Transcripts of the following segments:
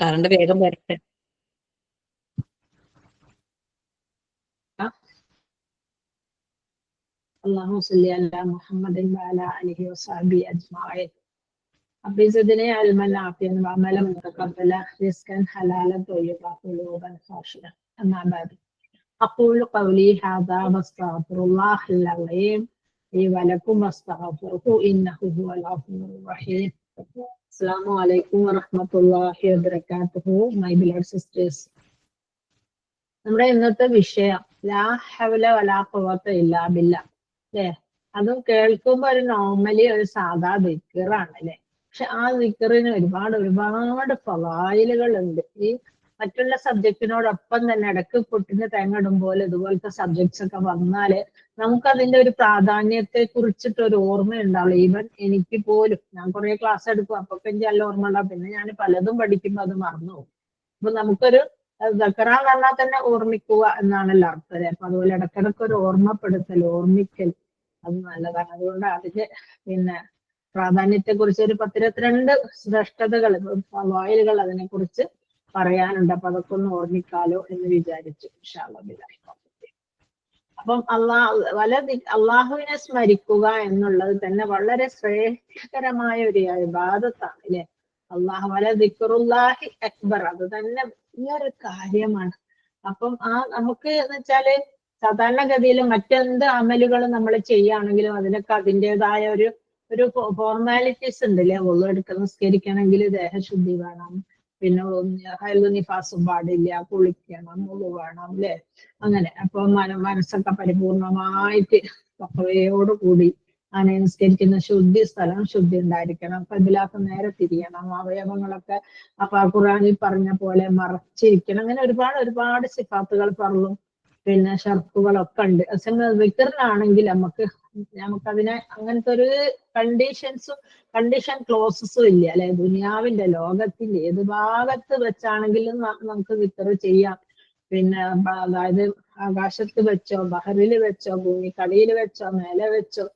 Current വേഗം വരട്ടെ. اللهم صل على محمد وعلى آله وصحبه أجمعين. ربي زدني علما نافعا وعملا متقبلا رزقا حلالا طيبا قلوبا خاشعة. أما بعد أقول قولي هذا واستغفر الله العظيم لي ولكم واستغفروه إنه هو الغفور الرحيم. السلام عليكم ورحمة الله وبركاته. My beloved sisters. നമ്മുടെ ഇന്നത്തെ വിഷയം ലാ ഹൗല വലാ ഖുവത ഇല്ലാ ബില്ലാഹ് അല്ലേ? അതും കേൾക്കുമ്പോ ഒരു നോർമലി ഒരു സാധാ ദിക്റാണ് അല്ലെ. പക്ഷെ ആ ദിക്റിന് ഒരുപാട് ഫളായിലുകൾ ഉണ്ട്. ഈ മറ്റുള്ള സബ്ജക്റ്റിനോടൊപ്പം തന്നെ ഇടയ്ക്ക് പൊട്ടിന് തേങ്ങടും പോലെ ഇതുപോലത്തെ സബ്ജക്ട്സ് ഒക്കെ വന്നാല് നമുക്ക് അതിന്റെ ഒരു പ്രാധാന്യത്തെ കുറിച്ചിട്ട് ഒരു ഓർമ്മ ഉണ്ടാവുള്ളൂ. ഈവൻ എനിക്ക് പോലും ഞാൻ കുറെ ക്ലാസ് എടുക്കും, അപ്പൊ എനിക്ക് നല്ല ഓർമ്മ ഉണ്ടാവും. പിന്നെ ഞാൻ പലതും പഠിക്കുമ്പോ അത് മറന്നു പോകും. അപ്പൊ നമുക്കൊരു ദക്കറാൻ പറഞ്ഞാൽ തന്നെ ഓർമ്മിക്കുക എന്നാണല്ലോ അർത്ഥം. അപ്പൊ അതുപോലെ ഇടക്കിടക്ക് ഒരു ഓർമ്മപ്പെടുത്തൽ, ഓർമ്മിക്കൽ അത് നല്ലതാണ്. അതുകൊണ്ട് അതിന്റെ പിന്നെ പ്രാധാന്യത്തെ കുറിച്ച് ഒരു 10-22 ശ്രേഷ്ഠതകൾ, ഫളായിലുകൾ അതിനെ കുറിച്ച് പറയാനുണ്ട്. അപ്പൊ അതൊക്കെ ഒന്ന് ഓർമ്മിക്കാലോ എന്ന് വിചാരിച്ചു. ഇൻഷാ അല്ലാഹ്. അപ്പം അള്ളാഹുവിനെ സ്മരിക്കുക എന്നുള്ളത് തന്നെ വളരെ ശ്രേഷ്ഠകരമായ ഒരു ഇബാദത്താണ് അല്ലെ. വല ദിക്റുല്ലാഹി അക്ബർ, അത് തന്നെ വലിയൊരു കാര്യമാണ്. അപ്പം നമുക്ക് എന്ന് വെച്ചാല് സാധാരണഗതിയിൽ മറ്റെന്ത് അമലുകളും നമ്മൾ ചെയ്യുകയാണെങ്കിലും അതിനൊക്കെ അതിൻ്റെതായ ഒരു ഫോർമാലിറ്റീസ് ഉണ്ട് അല്ലെ. ഒന്നും എടുക്കണം, നിസ്കരിക്കണമെങ്കിൽ ദേഹശുദ്ധി വേണം, പിന്നെ നിഫാസും പാടില്ല, കുളിക്കണം, മുളു വേണം അല്ലെ. അങ്ങനെ അപ്പൊ മനസ്സൊക്കെ പരിപൂർണമായിട്ട് തഖ്വയോടുകൂടി അങ്ങനെ നിസ്കരിക്കുന്ന സ്ഥലം ശുദ്ധി ഉണ്ടായിരിക്കണം. ഖിബ്ലക്ക് നേരെ തിരിയണം, അവയവങ്ങളൊക്കെ അപ്പൊ ഖുർആനിൽ പറഞ്ഞ പോലെ മറച്ചിരിക്കണം. അങ്ങനെ ഒരുപാട് സിഫാത്തുകൾ പറഞ്ഞു, പിന്നെ ഷർത്തുകളൊക്കെ ഉണ്ട്. വിക്റിനാണെങ്കിൽ നമുക്കതിനെ അങ്ങനത്തെ ഒരു കണ്ടീഷൻ ക്ലോസസും ഇല്ല അല്ലെ. ദുനിയാവിന്റെ ലോകത്തിന്റെ ഏത് ഭാഗത്ത് വെച്ചാണെങ്കിലും നമുക്ക് വിക്ർ ചെയ്യാം. പിന്നെ അതായത് ആകാശത്ത് വെച്ചോ, ബഹറിൽ വെച്ചോ, ഭൂമിക്കടിയിൽ വെച്ചോ, മേലെ വെച്ചോ,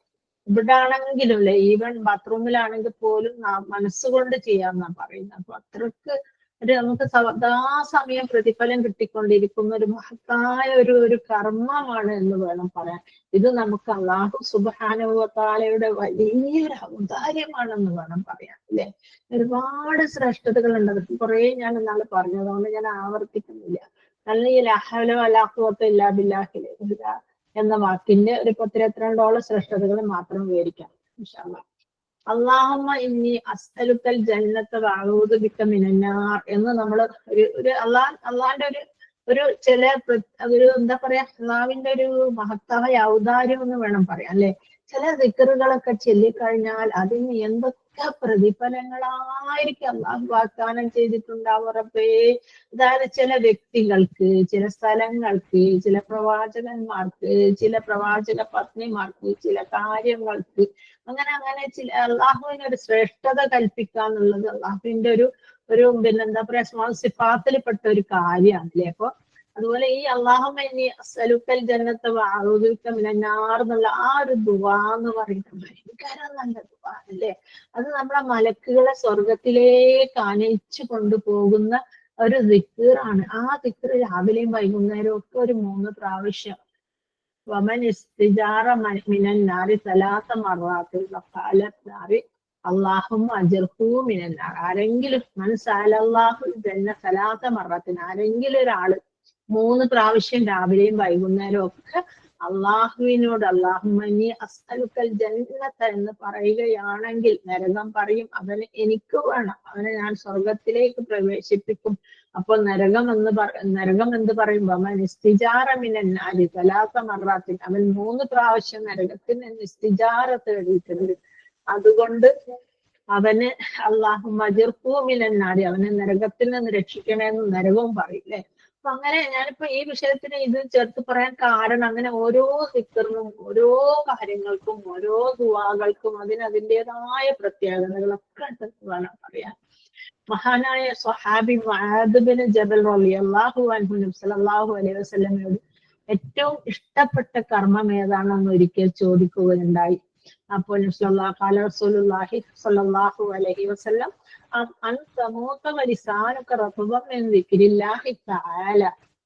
ഇവിടെ ആണെങ്കിലും അല്ലെ, ഈവൻ ബാത്റൂമിലാണെങ്കിൽ പോലും മനസ്സുകൊണ്ട് ചെയ്യാമെന്നാണ് പറയുന്നത്. അപ്പൊ അത്രക്ക് നമുക്ക് സദാസമയം പ്രതിഫലം കിട്ടിക്കൊണ്ടിരിക്കുന്ന ഒരു മഹത്തായ ഒരു കർമ്മമാണ് എന്ന് വേണം പറയാൻ. ഇത് നമുക്ക് അല്ലാഹു സുബ്ഹാനഹു വ തആലയുടെ വലിയൊരു ഔദാര്യമാണെന്ന് വേണം പറയാൻ അല്ലെ. ഒരുപാട് ശ്രേഷ്ഠതകളുണ്ട്. അതൊക്കെ കുറെ ഞാൻ ഇന്നാള് പറഞ്ഞതുകൊണ്ട് ഞാൻ ആവർത്തിക്കുന്നില്ല. നല്ല ഈ ലാ ഹൗല വലാ ഖുവത ഇല്ലാ ബില്ലാഹി എന്ന വാക്കിന്റെ ഒരു 10-22 ശ്രേഷ്ഠതകൾ മാത്രം വിവരിക്കാം ഇൻഷാ അല്ലാഹ്. അല്ലാഹുമ്മ ഇന്നി അസ്അലുക്കൽ ജന്നത വഅഊദു ബിക മിനന്നാർ എന്ന് നമ്മൾ ഒരു അള്ളാന്റെ ഒരു ചില എന്താ പറയാ, അള്ളാഹുവിന്റെ ഒരു മഹത്തായ ഔദാര്യം എന്ന് വേണം പറയാം അല്ലെ. ചില ദിക്റുകളൊക്കെ ചൊല്ലിക്കഴിഞ്ഞാൽ അതിന് എന്തൊക്കെ പ്രതിഫലങ്ങളായിരിക്കും അള്ളാഹു വാഗ്ദാനം ചെയ്തിട്ടുണ്ടാവും റബ്ബേ. അതായത് ചില വ്യക്തികൾക്ക്, ചില സ്ഥലങ്ങൾക്ക്, ചില പ്രവാചകന്മാർക്ക്, ചില പ്രവാചക പത്നിമാർക്ക്, ചില കാര്യങ്ങൾക്ക്, അങ്ങനെ ചില അള്ളാഹുവിന് ഒരു ശ്രേഷ്ഠത കൽപ്പിക്കാന്നുള്ളത് അള്ളാഹുവിന്റെ ഒരു പിന്നെന്താ പറയാ സിഫാത്തിൽപ്പെട്ട ഒരു കാര്യമാണ് അല്ലേ. അപ്പൊ അതുപോലെ ഈ അല്ലാഹുമ്മ ഇന്നി അസ്അലുക്കൽ ജന്നത വഅഊദു ബിക മിനന്നാർ എന്നുള്ള ആ ഒരു ദുആ എന്ന് പറയുന്നത് ഭയങ്കര നല്ല ദുആ അല്ലേ. അത് നമ്മളെ മലക്കുകളെ സ്വർഗത്തിലേക്ക് ആനയിച്ചു കൊണ്ടുപോകുന്ന ഒരു ദിക്റാണ്. ആ ദിക്ർ രാവിലെയും വൈകുന്നേരവും ഒക്കെ ഒരു 3 പ്രാവശ്യം. വമൻ ഇസ്തിജാറ മിനന്നാരി സലാസ മർറാത്തിൽ വഖാലത് നാരി അല്ലാഹുമ്മ അജിർഹു മിനന്നാർ. ആരെങ്കിലും മനസ്സാലല്ലാഹു ജന്ന സലാസ മർറത്തിന്, ആരെങ്കിലും ഒരാള് 3 പ്രാവശ്യം രാവിലെയും വൈകുന്നേരവും ഒക്കെ അള്ളാഹുവിനോട് അല്ലാഹുമ്മ ഇന്നി അസ്അലുക്കൽ ജന്നത എന്ന് പറയുകയാണെങ്കിൽ നരകം പറയും അവന് എനിക്ക് വേണം, അവനെ ഞാൻ സ്വർഗത്തിലേക്ക് പ്രവേശിപ്പിക്കും. അപ്പൊ നരകം എന്ത് പറയും, വമൻ ഇസ്തിജാറ മിനന്നാരി സലാസ മർറാത്തിൻ, അവൻ 3 പ്രാവശ്യം നരകത്തിന് ഇസ്തിജാറ തേടിയിട്ടുണ്ട്. അതുകൊണ്ട് അവന് അല്ലാഹുമ്മ അജിർഹു മിനന്നാരി, അവനെ നരകത്തിൽ നിന്ന് രക്ഷിക്കണമെന്ന് നരകവും പറയും അല്ലെ. അപ്പൊ അങ്ങനെ ഞാനിപ്പോ ഈ വിഷയത്തിന് ഇത് ചേർത്ത് പറയാൻ കാരണം, അങ്ങനെ ഓരോ ദിക്റിനും ഓരോ കാര്യങ്ങൾക്കും ഓരോ ദുആകൾക്കും അതിൻ്റെതായ പ്രത്യേകതകളൊക്കെ ഉണ്ടെന്ന് വേണം പറയാൻ. മഹാനായ സ്വഹാബി മുആദ് ബിൻ ജബൽ റളിയല്ലാഹു അൻഹു നബി സല്ലല്ലാഹു അലൈഹി വസല്ലമയോട് ഏറ്റവും ഇഷ്ടപ്പെട്ട കർമ്മം ഏതാണെന്ന് ഒരിക്കൽ ചോദിക്കുകയുണ്ടായി. അപ്പോൾ റസൂലുള്ളാഹി സ്വല്ലല്ലാഹു അലൈഹി വസല്ലം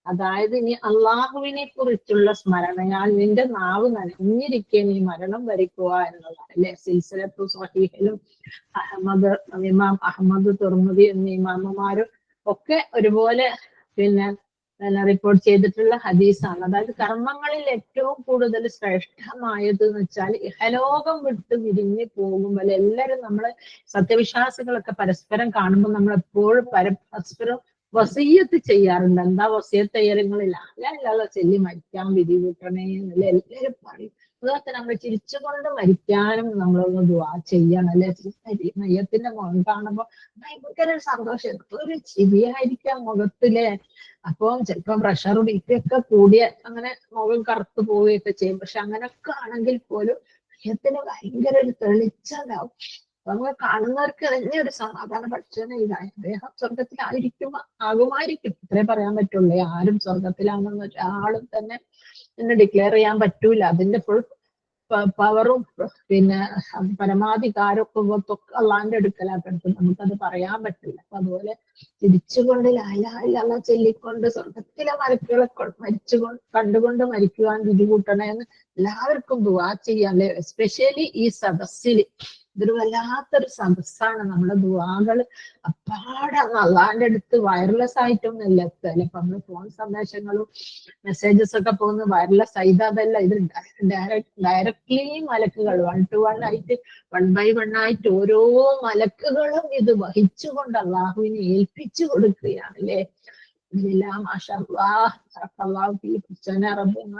അതായത് നീ അള്ളാഹുവിനെ കുറിച്ചുള്ള സ്മരണയാൽ നിന്റെ നാവ് നനഞ്ഞിരിക്കെ നീ മരണം വരിക്കുക എന്നതാണ് അല്ലെ. സിൽസിലത്തു സ്വഹീഹിലും ഇമാം അഹമ്മദ് തുർമുദി എന്നീ ഇമാമുമാരും ഒക്കെ ഒരുപോലെ പിന്നെ റിപ്പോർട്ട് ചെയ്തിട്ടുള്ള ഹദീസാണ്. അതായത് കർമ്മങ്ങളിൽ ഏറ്റവും കൂടുതൽ ശ്രേഷ്ഠമായത് എന്ന് വെച്ചാൽ ഇഹലോകം വിട്ട് വിരിഞ്ഞ് പോകുമ്പോൾ എല്ലാവരും നമ്മള് സത്യവിശ്വാസികളൊക്കെ പരസ്പരം കാണുമ്പോൾ നമ്മൾ എപ്പോഴും പരസ്പരം വസീയത്ത് ചെയ്യാറുണ്ട്. എന്താ വസീയത്ത് ചെയ്യാറുകളില്ല അല്ല ചെല്ലി മരിക്കാൻ വിധി കൂട്ടണേ എന്നല്ല എല്ലാവരും പറയും. അതുപോലെ നമ്മൾ ചിരിച്ചുകൊണ്ട് മരിക്കാനും നമ്മളൊന്ന് ദുആ ചെയ്യണം അല്ലെ. മയ്യത്തിന്റെ മുഖം കാണുമ്പോൾ ഭയങ്കര ഒരു സന്തോഷം, ഒരു ചിരിയായിരിക്കാം മുഖത്തിലെ. അപ്പം ചിലപ്പം പ്രഷർ ബിപി കൂടിയ അങ്ങനെ മുഖം കറുത്തു പോവുകയൊക്കെ ചെയ്യും. പക്ഷെ അങ്ങനെയൊക്കെ ആണെങ്കിൽ പോലും മയ്യത്തിന് ഭയങ്കര ഒരു തെളിച്ചുണ്ടാവും. നമ്മൾ കാണുന്നവർക്ക് തന്നെ ഒരു സമാധാനം. പഠിച്ചവനെ ഇതായി അദ്ദേഹം ആകുമായിരിക്കും ഇത്രേ പറയാൻ പറ്റുള്ളൂ. ആരും സ്വർഗത്തിലാണെന്ന് ഒരാളും തന്നെ ഡിക്ലെയർ ചെയ്യാൻ പറ്റൂല. അതിന്റെ ഫുൾ പവറും പിന്നെ പരമാധികാരമൊക്കെ അള്ളാന്റെ അടുക്കലാക്കടുത്ത് നമുക്കത് പറയാൻ പറ്റില്ല. അപ്പൊ അതുപോലെ തിരിച്ചുകൊണ്ട് ലായിലാ ചൊല്ലിക്കൊണ്ട് സ്വർഗത്തിലെ മലക്കുകളെ കണ്ടുകൊണ്ട് മരിക്കുവാൻ വിധി കൂട്ടണേന്ന് എല്ലാവർക്കും ദുആ ചെയ്യാം അല്ലെ. എസ്പെഷ്യലി ഈ സദസ്സില് ഇതൊരു വല്ലാത്തൊരു സദസ്സാണ്. നമ്മുടെ ദുആകള് അപ്പാടെ അള്ളാന്റെ അടുത്ത് വയർലെസ് ആയിട്ടൊന്നുമല്ല എത്തുക. ഇപ്പൊ നമ്മള് ഫോൺ സന്ദേശങ്ങളും മെസ്സേജസ് ഒക്കെ പോകുന്നത് വയർലെസ് ആയിട്ട് അതല്ല. ഇത് ഡയറക്ട്ലി മലക്കുകൾ 1 to 1 ആയിട്ട് 1 by 1 ആയിട്ട് ഓരോ മലക്കുകളും ഇത് വഹിച്ചുകൊണ്ട് അള്ളാഹുവിനെ ഏൽപ്പിച്ചു കൊടുക്കുകയാണ് അല്ലെ.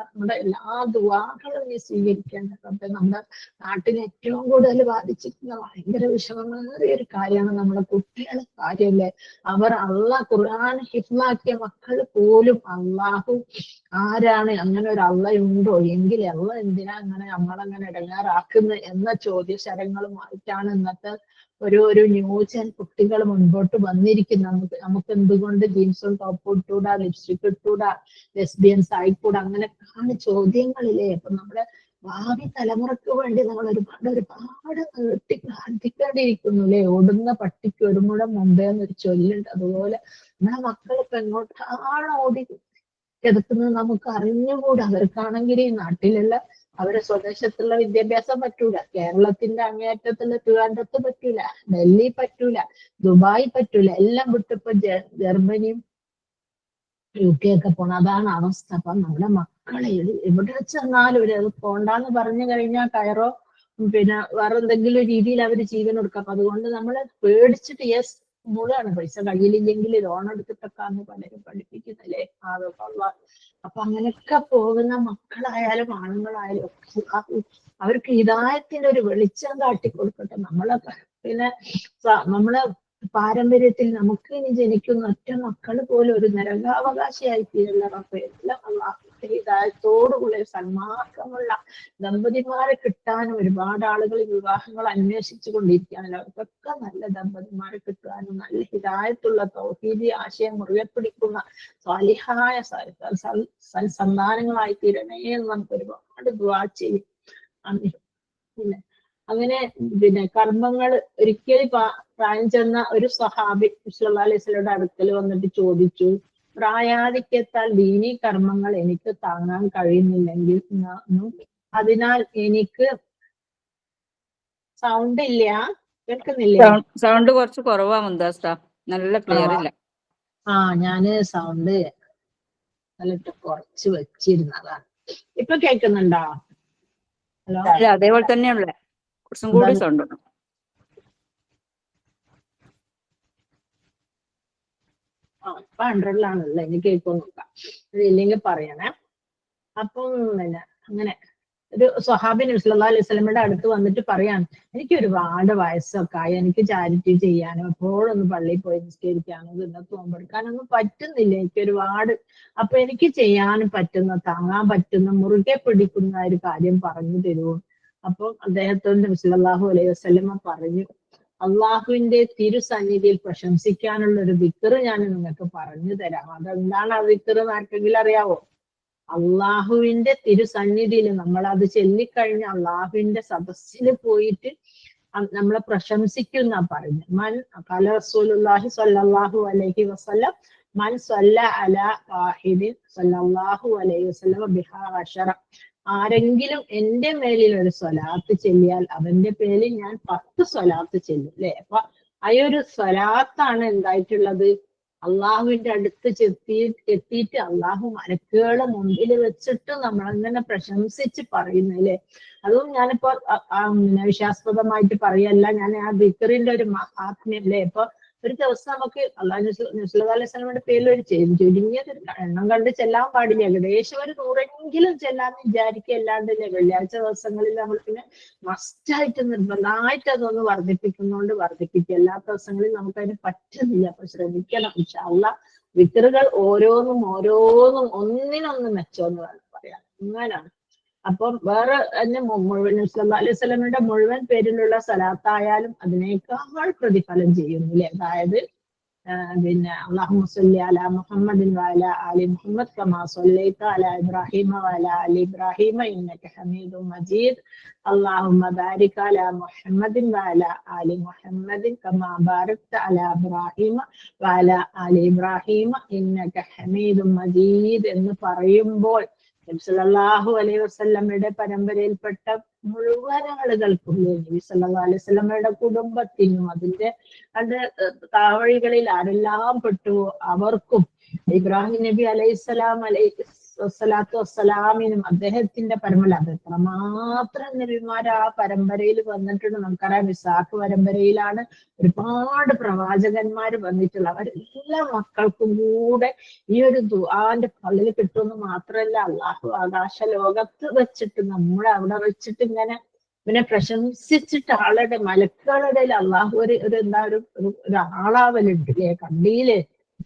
നമ്മുടെ എല്ലാ ദുആകളും നീ സ്വീകരിക്കേണ്ട റബ്ബേ. നമ്മുടെ നാട്ടിൽ ഏറ്റവും കൂടുതൽ ബാധിച്ചിട്ടുള്ള ഭയങ്കര വിഷമമേറിയ ഒരു കാര്യമാണ് നമ്മുടെ കുട്ടികളെ കാര്യമല്ലേ. അവർ ഖുർആൻ ഹിഫ്ളാക്കിയ മക്കൾ പോലും അള്ളാഹു ആരാണ്, അങ്ങനെ ഒരു അള്ളയുണ്ടോ എങ്കിൽ അള്ള എന്തിനാ അങ്ങനെ നമ്മളങ്ങനെ ഇടങ്ങാറാക്കുന്നത് എന്ന ചോദ്യശരങ്ങളുമായിട്ടാണ് ഇന്നത്തെ ഒരു ന്യൂജൻ കുട്ടികൾ മുൻപോട്ട് വന്നിരിക്കുന്നത്. നമുക്ക് എന്തുകൊണ്ട് ജീൻസും ടോപ്പും ഇട്ടൂടാ, ലിപ്സ്റ്റിക് ഇട്ടൂടാ, ലെസ്ബിയൻസ് ആയിക്കൂടാ, അങ്ങനെയൊക്കെയാണ് ചോദ്യങ്ങളില്ലേ. അപ്പൊ നമ്മുടെ ഭാവി തലമുറക്ക് വേണ്ടി നമ്മൾ ഒരുപാട് നീട്ടി പ്രാർത്ഥിക്കേണ്ടിയിരിക്കുന്നു അല്ലെ. ഓടുന്ന പട്ടിക്ക് ഒരു മുഴം മുമ്പേ എന്നൊരു ചൊല്ലുണ്ട്. അതുപോലെ നമ്മുടെ മക്കളിപ്പോ എങ്ങോട്ടാണ് ഓടി കിടക്കുന്നത് നമുക്ക് അറിഞ്ഞുകൂടാ. അവർക്കാണെങ്കിൽ ഈ നാട്ടിലുള്ള അവരെ സ്വദേശത്തുള്ള വിദ്യാഭ്യാസം പറ്റൂല, കേരളത്തിന്റെ അങ്ങേയറ്റത്തുള്ള ട്രിവാൻഡ്രത്ത് പറ്റൂല, ഡൽഹി പറ്റൂല, ദുബായ് പറ്റൂല, എല്ലാം വിട്ടിപ്പോ ജർമ്മനിയും UK ഒക്കെ പോണം. അതാണ് അവസ്ഥ. അപ്പൊ നമ്മുടെ മക്കളെ എവിടെ ചെന്നാലും അത് പോണ്ടാന്ന് പറഞ്ഞു കഴിഞ്ഞാൽ കയറോ പിന്നെ വേറെ എന്തെങ്കിലും രീതിയിൽ അവര് ജീവൻ കൊടുക്കാം. അപ്പൊ അതുകൊണ്ട് നമ്മള് പേടിച്ചിട്ട് യെസ് മൂടാണ്. പൈസ കയ്യിലില്ലെങ്കിൽ ലോൺ എടുത്തിട്ടൊക്കെയാണ് പലരും പഠിപ്പിക്കുന്നല്ലേ. അപ്പൊ അങ്ങനെയൊക്കെ പോകുന്ന മക്കളായാലും ആണുങ്ങളായാലും അവർക്ക് ഹിദായത്തിന്റെ ഒരു വെളിച്ചം കാട്ടിക്കൊടുക്കട്ടെ. നമ്മളൊക്കെ പിന്നെ നമ്മളെ പാരമ്പര്യത്തിൽ നമുക്ക് ഇനി ജനിക്കുന്ന ഒറ്റ മക്കൾ പോലും ഒരു നരകാവകാശിയായി തീരുന്ന റബ്ബേ. എല്ലാം അല്ലാഹുവിന്റെ ഹിദായത്തോടുകൂടി സന്മാർഗമുള്ള ദമ്പതിമാരെ കിട്ടാനും ഒരുപാട് ആളുകൾ വിവാഹങ്ങൾ അന്വേഷിച്ചു കൊണ്ടിരിക്കുകയാണല്ലോ. അവർക്കൊക്കെ നല്ല ദമ്പതിമാരെ കിട്ടാനും നല്ല ഹിദായത്തുള്ള തൗഹീദി ആശയം മുറുകെ പിടിക്കുന്ന സ്വാലിഹായ സന്താനങ്ങളായി തീരണേ എന്ന് നമുക്ക് ഒരുപാട് ദുആ ചെയ്യും. പിന്നെ അങ്ങനെ പിന്നെ കർമ്മങ്ങൾ ഒരിക്കൽ പ്രായം ചെന്ന ഒരു സഹാബി സല്ലല്ലാഹു അലൈഹി വസല്ലമയുടെ അടുക്കൽ വന്നിട്ട് ചോദിച്ചു, പ്രായാധിക്യത്താൽ ദീനീ കർമ്മങ്ങൾ എനിക്ക് താങ്ങാൻ കഴിയുന്നില്ലെങ്കിൽ അതിനാൽ എനിക്ക് സൗണ്ട് ഇല്ല, കേൾക്കുന്നില്ലേ? സൗണ്ട് കുറച്ച് കുറവാ മുന്താസ്ത, നല്ല ക്ലിയർ ഇല്ല. ഞാന് സൗണ്ട് നല്ലിട്ട് കുറച്ച് വെച്ചിരുന്നതാണ്. ഇപ്പൊ കേൾക്കുന്നുണ്ടോ? ഹലോ, അതേപോലെ തന്നെയുള്ള കുറച്ചും കൂടി സൗണ്ട്. ഇപ്പൊ 100-ലാണല്ലോ, ഇനി കേൾക്കും നോക്കാം, ഇല്ലെങ്കിൽ പറയണേ. അപ്പം പിന്നെ അങ്ങനെ ഒരു സ്വഹാബി നബി സല്ലല്ലാഹു അലൈഹി വസല്ലമയുടെ അടുത്ത് വന്നിട്ട് പറയാൻ, എനിക്ക് ഒരുപാട് വയസ്സൊക്കെ ആയി, എനിക്ക് ചാരിറ്റി ചെയ്യാനോ എപ്പോഴൊന്ന് പള്ളിയിൽ പോയി നിസ്കരിക്കാനോ ഇന്നത്തെ നോമ്പെടുക്കാനൊന്നും പറ്റുന്നില്ല, എനിക്ക് ഒരുപാട്. അപ്പൊ എനിക്ക് ചെയ്യാനും പറ്റുന്ന, താങ്ങാൻ പറ്റുന്ന, മുറുകെ പിടിക്കുന്ന ഒരു കാര്യം പറഞ്ഞു തരുമോ? അപ്പൊ അദ്ദേഹത്തോട് നബി സല്ലല്ലാഹു അലൈഹി വസല്ലമ പറഞ്ഞു, അള്ളാഹുവിന്റെ തിരുസന്നിധിയിൽ പ്രശംസിക്കാനുള്ള ഒരു ദിക്ർ ഞാൻ നിങ്ങൾക്ക് പറഞ്ഞു തരാം. അതെന്താണ് ആ ദിക്ർ എന്ന് ആർക്കെങ്കിലും അറിയാവോ? അള്ളാഹുവിന്റെ തിരുസന്നിധിയിൽ നമ്മൾ അത് ചൊല്ലിക്കഴിഞ്ഞ അള്ളാഹുവിന്റെ സദസ്സിൽ പോയിട്ട് നമ്മളെ പ്രശംസിക്കുന്ന പറയുന്നത്. മൻ ഖാല റസൂലുള്ളാഹി സ്വല്ലല്ലാഹു അലൈഹി വസല്ലം മൻ സ്വല്ല അലാ വാഹിദിൻ സ്വല്ലല്ലാഹു അലൈഹി വസല്ലം ബിഹാ അശറ. ആരെങ്കിലും എന്റെ മേലിൽ ഒരു സ്വലാത്ത് ചൊല്ലിയാൽ അവന്റെ പേരിൽ ഞാൻ 10 സ്വലാത്ത് ചൊല്ലും അല്ലെ. അപ്പൊ ആ ഒരു സ്വലാത്താണ് എന്തായിട്ടുള്ളത്, അള്ളാഹുവിന്റെ അടുത്ത് എത്തിയിട്ട് അള്ളാഹു മലക്കുകളെ മുമ്പിൽ വെച്ചിട്ട് നമ്മളങ്ങനെ പ്രശംസിച്ച് പറയുന്നല്ലേ. അതും ഞാനിപ്പോ വിശ്വാസപ്രദമായിട്ട് പറയല്ല, ഞാൻ ആ ദിക്റിന്റെ ഒരു മഹാത്മ്യം അല്ലേ. ഇപ്പൊ ഒരു ദിവസം നമുക്ക് അള്ളാഹു നബി അലൈഹി സ്വലമിന്റെ പേരിൽ ഒരു ചുരുങ്ങിയത് എണ്ണം കണ്ട് ചെല്ലാൻ പാടില്ല, ഏകദേശം ഒരു 100എങ്കിലും ചെല്ലാന്ന് വിചാരിക്കുക. അല്ലാണ്ട് വെള്ളിയാഴ്ച ദിവസങ്ങളിൽ നമ്മൾ പിന്നെ മസ്റ്റായിട്ട് നിർബന്ധമായിട്ട് അതൊന്ന് വർദ്ധിപ്പിക്കുന്നോണ്ട് വർദ്ധിപ്പിക്കുക. എല്ലാ ദിവസങ്ങളിൽ നമുക്കതിന് പറ്റുന്നില്ല. അപ്പൊ ശ്രമിക്കണം ഇൻഷാ അല്ലാഹ്. വിക്റുകൾ ഓരോന്നും ഒന്നിനൊന്ന് മെച്ചമെന്ന് വേണം പറയാം. അങ്ങനാണ്. അപ്പം വേറെ തന്നെ മുഴുവൻ സല്ലല്ലാഹു അലൈഹി വസല്ലമയുടെ മുഴുവൻ പേരിലുള്ള സലാത്തായാലും അതിനേക്കാൾ പ്രതിഫലം ചെയ്യുന്നില്ലേ. അതായത് പിന്നെ അല്ലാഹുമ്മ സ്വല്ലി അലാ മുഹമ്മദിൻ വഅലാ ആലി മുഹമ്മദ് കമാ സ്വല്ലൈത അലാ ഇബ്രാഹീമ വഅലാ ആലി ഇബ്രാഹീമ ഇന്നക ഹമീദും മജീദ്. അല്ലാഹുമ്മ ബാരിക് അലാ മുഹമ്മദിൻ വഅലാ ആലി മുഹമ്മദിൻ കമാ ബാരക്ത അലാ ഇബ്രാഹീമ വഅലാ ആലി ഇബ്രാഹീമ ഇന്നക ഹമീദും മജീദ് എന്ന് പറയുമ്പോൾ നബി സല്ലല്ലാഹു അലൈഹി വസല്ലമയുടെ പരമ്പരയിൽപ്പെട്ട മുഴുവൻ ആളുകൾക്കും, നബി സല്ലല്ലാഹു അലൈഹി വസല്ലമയുടെ കുടുംബത്തിനും അതിന്റെ താവഴികളിൽ ആരെല്ലാം പെട്ടുവോ അവർക്കും, ഇബ്രാഹിം നബി അലൈഹിസ്സലാം സ്വലാത്തു വസ്സലാമിനും അദ്ദേഹത്തിന്റെ പരമ്പര, അത് എത്രമാത്രം നബിമാർ ആ പരമ്പരയിൽ വന്നിട്ടുണ്ട് നമുക്കറിയാം. ഇസ്ഹാഖ് പരമ്പരയിലാണ് ഒരുപാട് പ്രവാചകന്മാർ വന്നിട്ടുള്ളത്. അവരെല്ലാ മക്കൾക്കും കൂടെ ഈ ഒരു ദുആന്റെ പള്ളിൽ കിട്ടുമെന്ന് മാത്രമല്ല, അള്ളാഹു ആകാശ ലോകത്ത് വെച്ചിട്ട് നമ്മളെ അവിടെ വെച്ചിട്ട് ഇങ്ങനെ പിന്നെ പ്രശംസിച്ചിട്ട് ആളുടെ മലക്കുകളുടെ അള്ളാഹു ഒരു എന്താ ഒരു ആളാവലുണ്ട് അല്ലേ. കണ്ടിയില്ലേ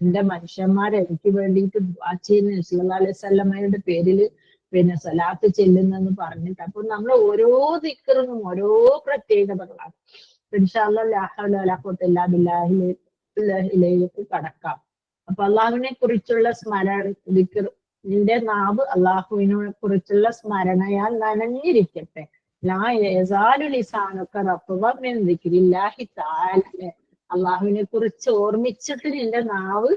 എന്റെ മനുഷ്യന്മാരെ എനിക്ക് വേണ്ടിയിട്ട് ദുആ ചെയ്യുന്ന സല്ലല്ലാഹു അലൈഹി വസല്ലമയുടെ പേരിൽ പിന്നെ സ്വലാത്ത് ചെല്ലുന്നെന്ന് പറഞ്ഞിട്ട്. അപ്പൊ നമ്മൾ ഓരോ ദിക്റിനും ഓരോ പ്രത്യേകതകളാണ്. ഇൻഷാ അല്ലാഹ് ലാ ഹൗല വലാ ഖുവത ഇല്ലാ ബില്ലാഹിലേക്ക് കടക്കാം. അപ്പൊ അള്ളാഹുവിനെ കുറിച്ചുള്ള ദിക്റിന്റെ നാവ് അള്ളാഹുവിനെ കുറിച്ചുള്ള സ്മരണയാൽ നനഞ്ഞിരിക്കട്ടെ. ലാ യസാലു ലിസാനുക റത്ബൻ മിൻ ദിക്രില്ലാഹി തആല. അള്ളാഹുവിനെ കുറിച്ച് ഓർമ്മിച്ചിട്ട് നിന്റെ നാവ്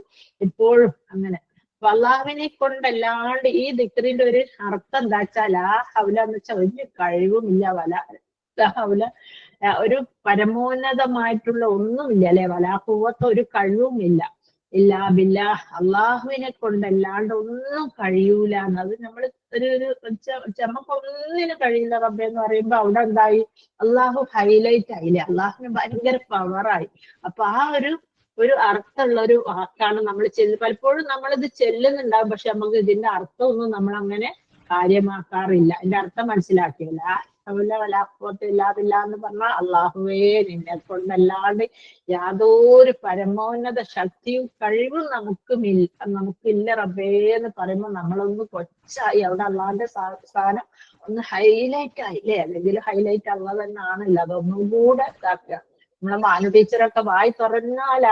എപ്പോഴും അങ്ങനെ. അപ്പൊ അള്ളാഹുവിനെ കൊണ്ടല്ലാണ്ട് ഈ ദിക്റിന്റെ ഒരു അർത്ഥം എന്താ വെച്ചാൽ ആ ഹൗല എന്ന് വെച്ചാൽ ഒരു കഴിവുമില്ല, ഹൗല ഒരു പരമോന്നതമായിട്ടുള്ള ഒന്നുമില്ല അല്ലെ. വലാഖുവത്ത ഒരു കഴിവുമില്ല. ഇല്ലാ ബില്ലാഹ്, അള്ളാഹുവിനെ കൊണ്ടല്ലാണ്ട് ഒന്നും കഴിയൂല. അത് നമ്മൾ നമുക്ക് ഒന്നിനും കഴിയില്ല റബ്ബേ എന്ന് പറയുമ്പോ അവിടെ എന്തായി, അള്ളാഹു ഹൈലൈറ്റ് ആയില്ലേ, അള്ളാഹുവിന് ഭയങ്കര പവറായി. അപ്പൊ ആ ഒരു അർത്ഥമുള്ള ഒരു വാക്കാണ് നമ്മൾ പലപ്പോഴും നമ്മളിത് ചെല്ലുന്നുണ്ടാവും, പക്ഷെ നമുക്ക് ഇതിന്റെ അർത്ഥമൊന്നും നമ്മൾ അങ്ങനെ കാര്യമാക്കാറില്ല, അതിന്റെ അർത്ഥം മനസ്സിലാക്കിയില്ല. ഇല്ലാതില്ല എന്ന് പറഞ്ഞാൽ അള്ളാഹുവേ നിന്നെ കൊണ്ടല്ലാണ്ട് യാതൊരു പരമോന്നത ശക്തിയും കഴിവും നമുക്കില്ല റബ്ബേ എന്ന് പറയുമ്പോൾ നമ്മളൊന്ന് കൊച്ചായി. അവിടെ അള്ളാഹിന്റെ സ്ഥാനം ഒന്ന് ഹൈലൈറ്റ് ആയില്ലേ, അല്ലെങ്കിൽ ഹൈലൈറ്റ് അള്ളാഹ് തന്നെ ആണല്ലോ. അതൊന്നും കൂടെ ഇതാക്കുക. നമ്മളെ മാനു ടീച്ചറൊക്കെ വായി തുറന്നാൽ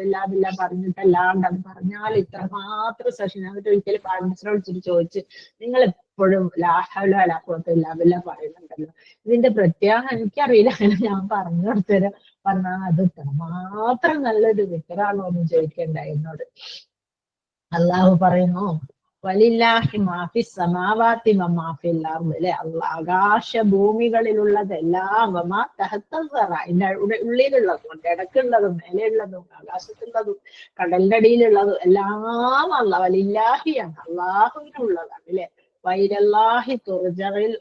ഇല്ലാതില്ല പറഞ്ഞിട്ടല്ലാണ്ട് അത് പറഞ്ഞാൽ ഇത്രമാത്രം സെഷൻ. എന്നിട്ട് ഒരിക്കലും പാരന്റ്സിനോട് ചോദിച്ച് നിങ്ങൾ എപ്പോഴും ലാ ഹൗല വലാ ഖുവത ഇല്ലാ ബില്ലാഹ് പറയുന്നുണ്ടല്ലോ, ഇതിന്റെ പ്രത്യേകം എനിക്കറിയില്ല, അങ്ങനെ ഞാൻ പറഞ്ഞു കൊടുത്തരാം. പറഞ്ഞാൽ അത് ഇത്രമാത്രം നല്ലൊരു വിക്കറാണോ എന്ന് ചോദിക്കണ്ട എന്നോട്. അള്ളാഹു പറയുന്നു വലില്ലാഹി മാഫി സമാവാതി വമാഫിൽ അർദ് അല്ലെ. ആകാശ ഭൂമികളിലുള്ളതെല്ലാം വമാ തഹത്ത സറ, അതിന്റെ ഉള്ളിലുള്ളതും ഇടക്കുള്ളതും മേലെയുള്ളതും ആകാശത്തുള്ളതും കടലിന്റെ അടിയിലുള്ളതും എല്ലാം വലില്ലാഹിയാണ്, അള്ളാഹുവിനുള്ളതാണ് അല്ലെ. വൈലല്ലാഹി തുർജഉൽ